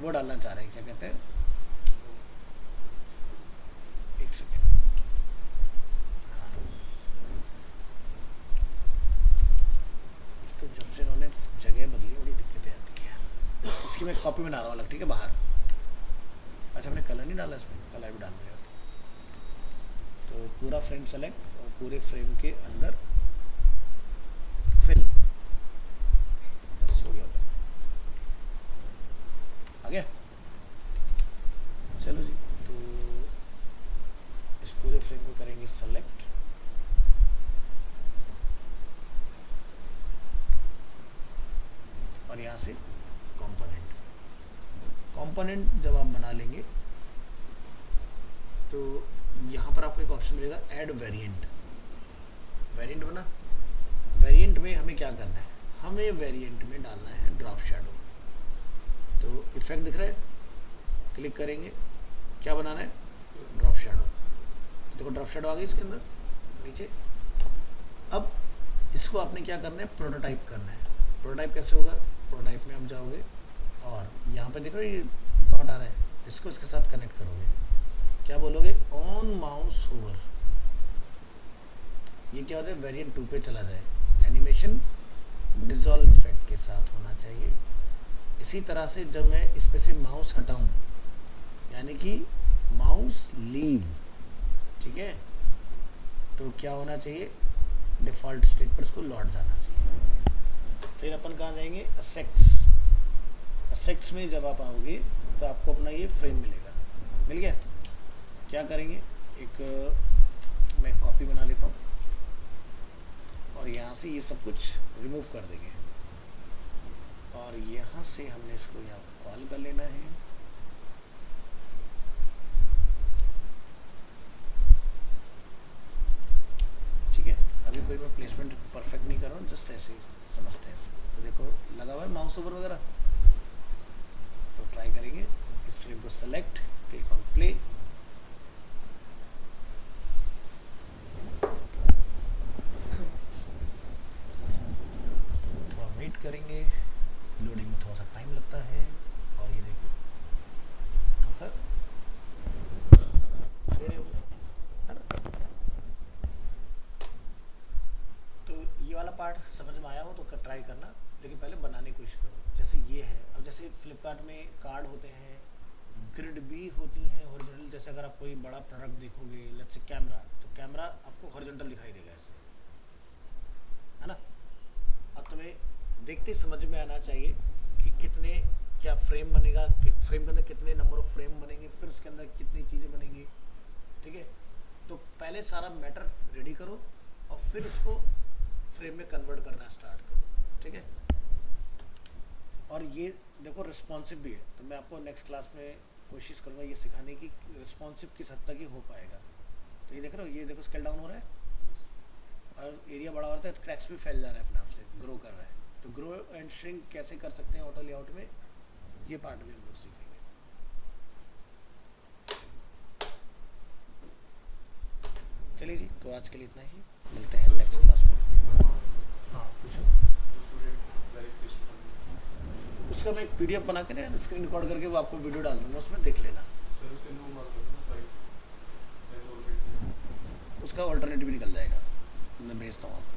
Speaker 1: वो डालना चाह रहे हैं, क्या कहते हैं, एक सेकेंड, तो जब से इन्होंने जगह बदली बड़ी दिक्कतें आती है। इसकी मैं कॉपी बना रहा हूँ अलग, ठीक है, बाहर। अच्छा हमने कलर नहीं डाला इसमें, कलर भी डालना है। तो पूरा फ्रेम सेलेक्ट और पूरे फ्रेम के अंदर फिल, बस हो गया, आ गया। चलो जी, तो इस पूरे फ्रेम को करेंगे सेलेक्ट, और यहाँ से कंपोनेंट। कंपोनेंट जब आप बना लेंगे तो यहाँ पर आपको एक ऑप्शन मिलेगा ऐड वेरिएंट। वेरिएंट बना, वेरिएंट में हमें क्या करना है, हमें वेरिएंट में डालना है ड्रॉप शैडो। तो इफेक्ट दिख रहा है, क्लिक करेंगे, क्या बनाना है, ड्रॉप शैडो। तो देखो ड्रॉप शैडो आ गई इसके अंदर नीचे। अब इसको आपने क्या करना है, प्रोटोटाइप करना है। प्रोटोटाइप कैसे होगा, प्रोटोटाइप में आप जाओगे और यहाँ पे देखो ये डॉट आ रहा है, इसको इसके साथ कनेक्ट करोगे, क्या बोलोगे, ऑन माउस होवर। ये क्या होता है, वेरिएंट 2 पे चला जाए। एनिमेशन डिसॉल्व इफेक्ट के साथ होना चाहिए। इसी तरह से जब मैं इस पे से माउस हटाऊं, यानी कि माउस लीव, ठीक है, तो क्या होना चाहिए, डिफ़ॉल्ट स्टेट पर इसको लौट जाना चाहिए। फिर अपन कहाँ जाएंगे, असेट्स। असेट्स में जब आप आओगे तो आपको अपना ये फ्रेम मिलेगा। मिल गया? क्या करेंगे, एक मैं कॉपी बना लेता हूँ और यहाँ से ये सब कुछ रिमूव कर देंगे और यहाँ से हमने इसको यहाँ कॉल कर लेना है। ठीक है, अभी कोई मैं प्लेसमेंट परफेक्ट नहीं कर रहा हूँ, जस्ट ऐसे ही समझते हैं इसको। तो देखो लगा हुआ है माउस ओवर वगैरह, तो ट्राई करेंगे इस फ्रेम को सेलेक्ट, क्लिक ऑन प्ले। थोड़ा वेट करेंगे, लोडिंग में थोड़ा सा टाइम लगता है। और ये देखो यहाँ पर रेडी हो गया है ना। तो ये वाला पार्ट समझ में आया हो तो ट्राई करना, लेकिन पहले बनाने की कोशिश करो। जैसे ये है, अब जैसे फ्लिपकार्ट में कार्ड होते हैं, ग्रिड भी होती हैं हॉरिजॉन्टल। जैसे अगर आप कोई बड़ा प्रोडक्ट देखोगे, लेट्स से कैमरा, तो कैमरा आपको हॉरिजॉन्टल दिखाई देगा ऐसे, है ना। अब तुम्हें देखते ही समझ में आना चाहिए कि कितने क्या फ्रेम बनेगा, फ्रेम के अंदर कितने नंबर ऑफ फ्रेम बनेंगे, फिर उसके अंदर कितनी चीज़ें बनेंगी। ठीक है, तो पहले सारा मैटर रेडी करो और फिर उसको फ्रेम में कन्वर्ट करना स्टार्ट करो। ठीक है, और ये देखो रिस्पॉन्सिव भी है, तो मैं आपको नेक्स्ट क्लास में कोशिश करूँगा ये सिखाने की रिस्पॉन्सिव किस हद तक ही हो पाएगा। तो ये देख रहे हो, ये देखो स्केल डाउन हो रहा है और एरिया बड़ा हो रहा है, तो क्रैक्स भी फैल जा रहा है अपने आप से, ग्रो कर रहा है। तो ग्रो एंड श्रिंक कैसे कर सकते हैं ऑटो लेआउट में, ये पार्ट भी हम लोग सीखेंगे। चलिए जी, तो आज के लिए इतना ही, मिलते हैं नेक्स्ट क्लास में। हाँ पूछो। उसका मैं एक पीडीएफ बना के ना स्क्रीन रिकॉर्ड करके वो आपको वीडियो डाल दूंगा, उसमें देख लेना। उसका ऑल्टरनेटिव भी निकल जाएगा, मैं भेजता हूँ आपको।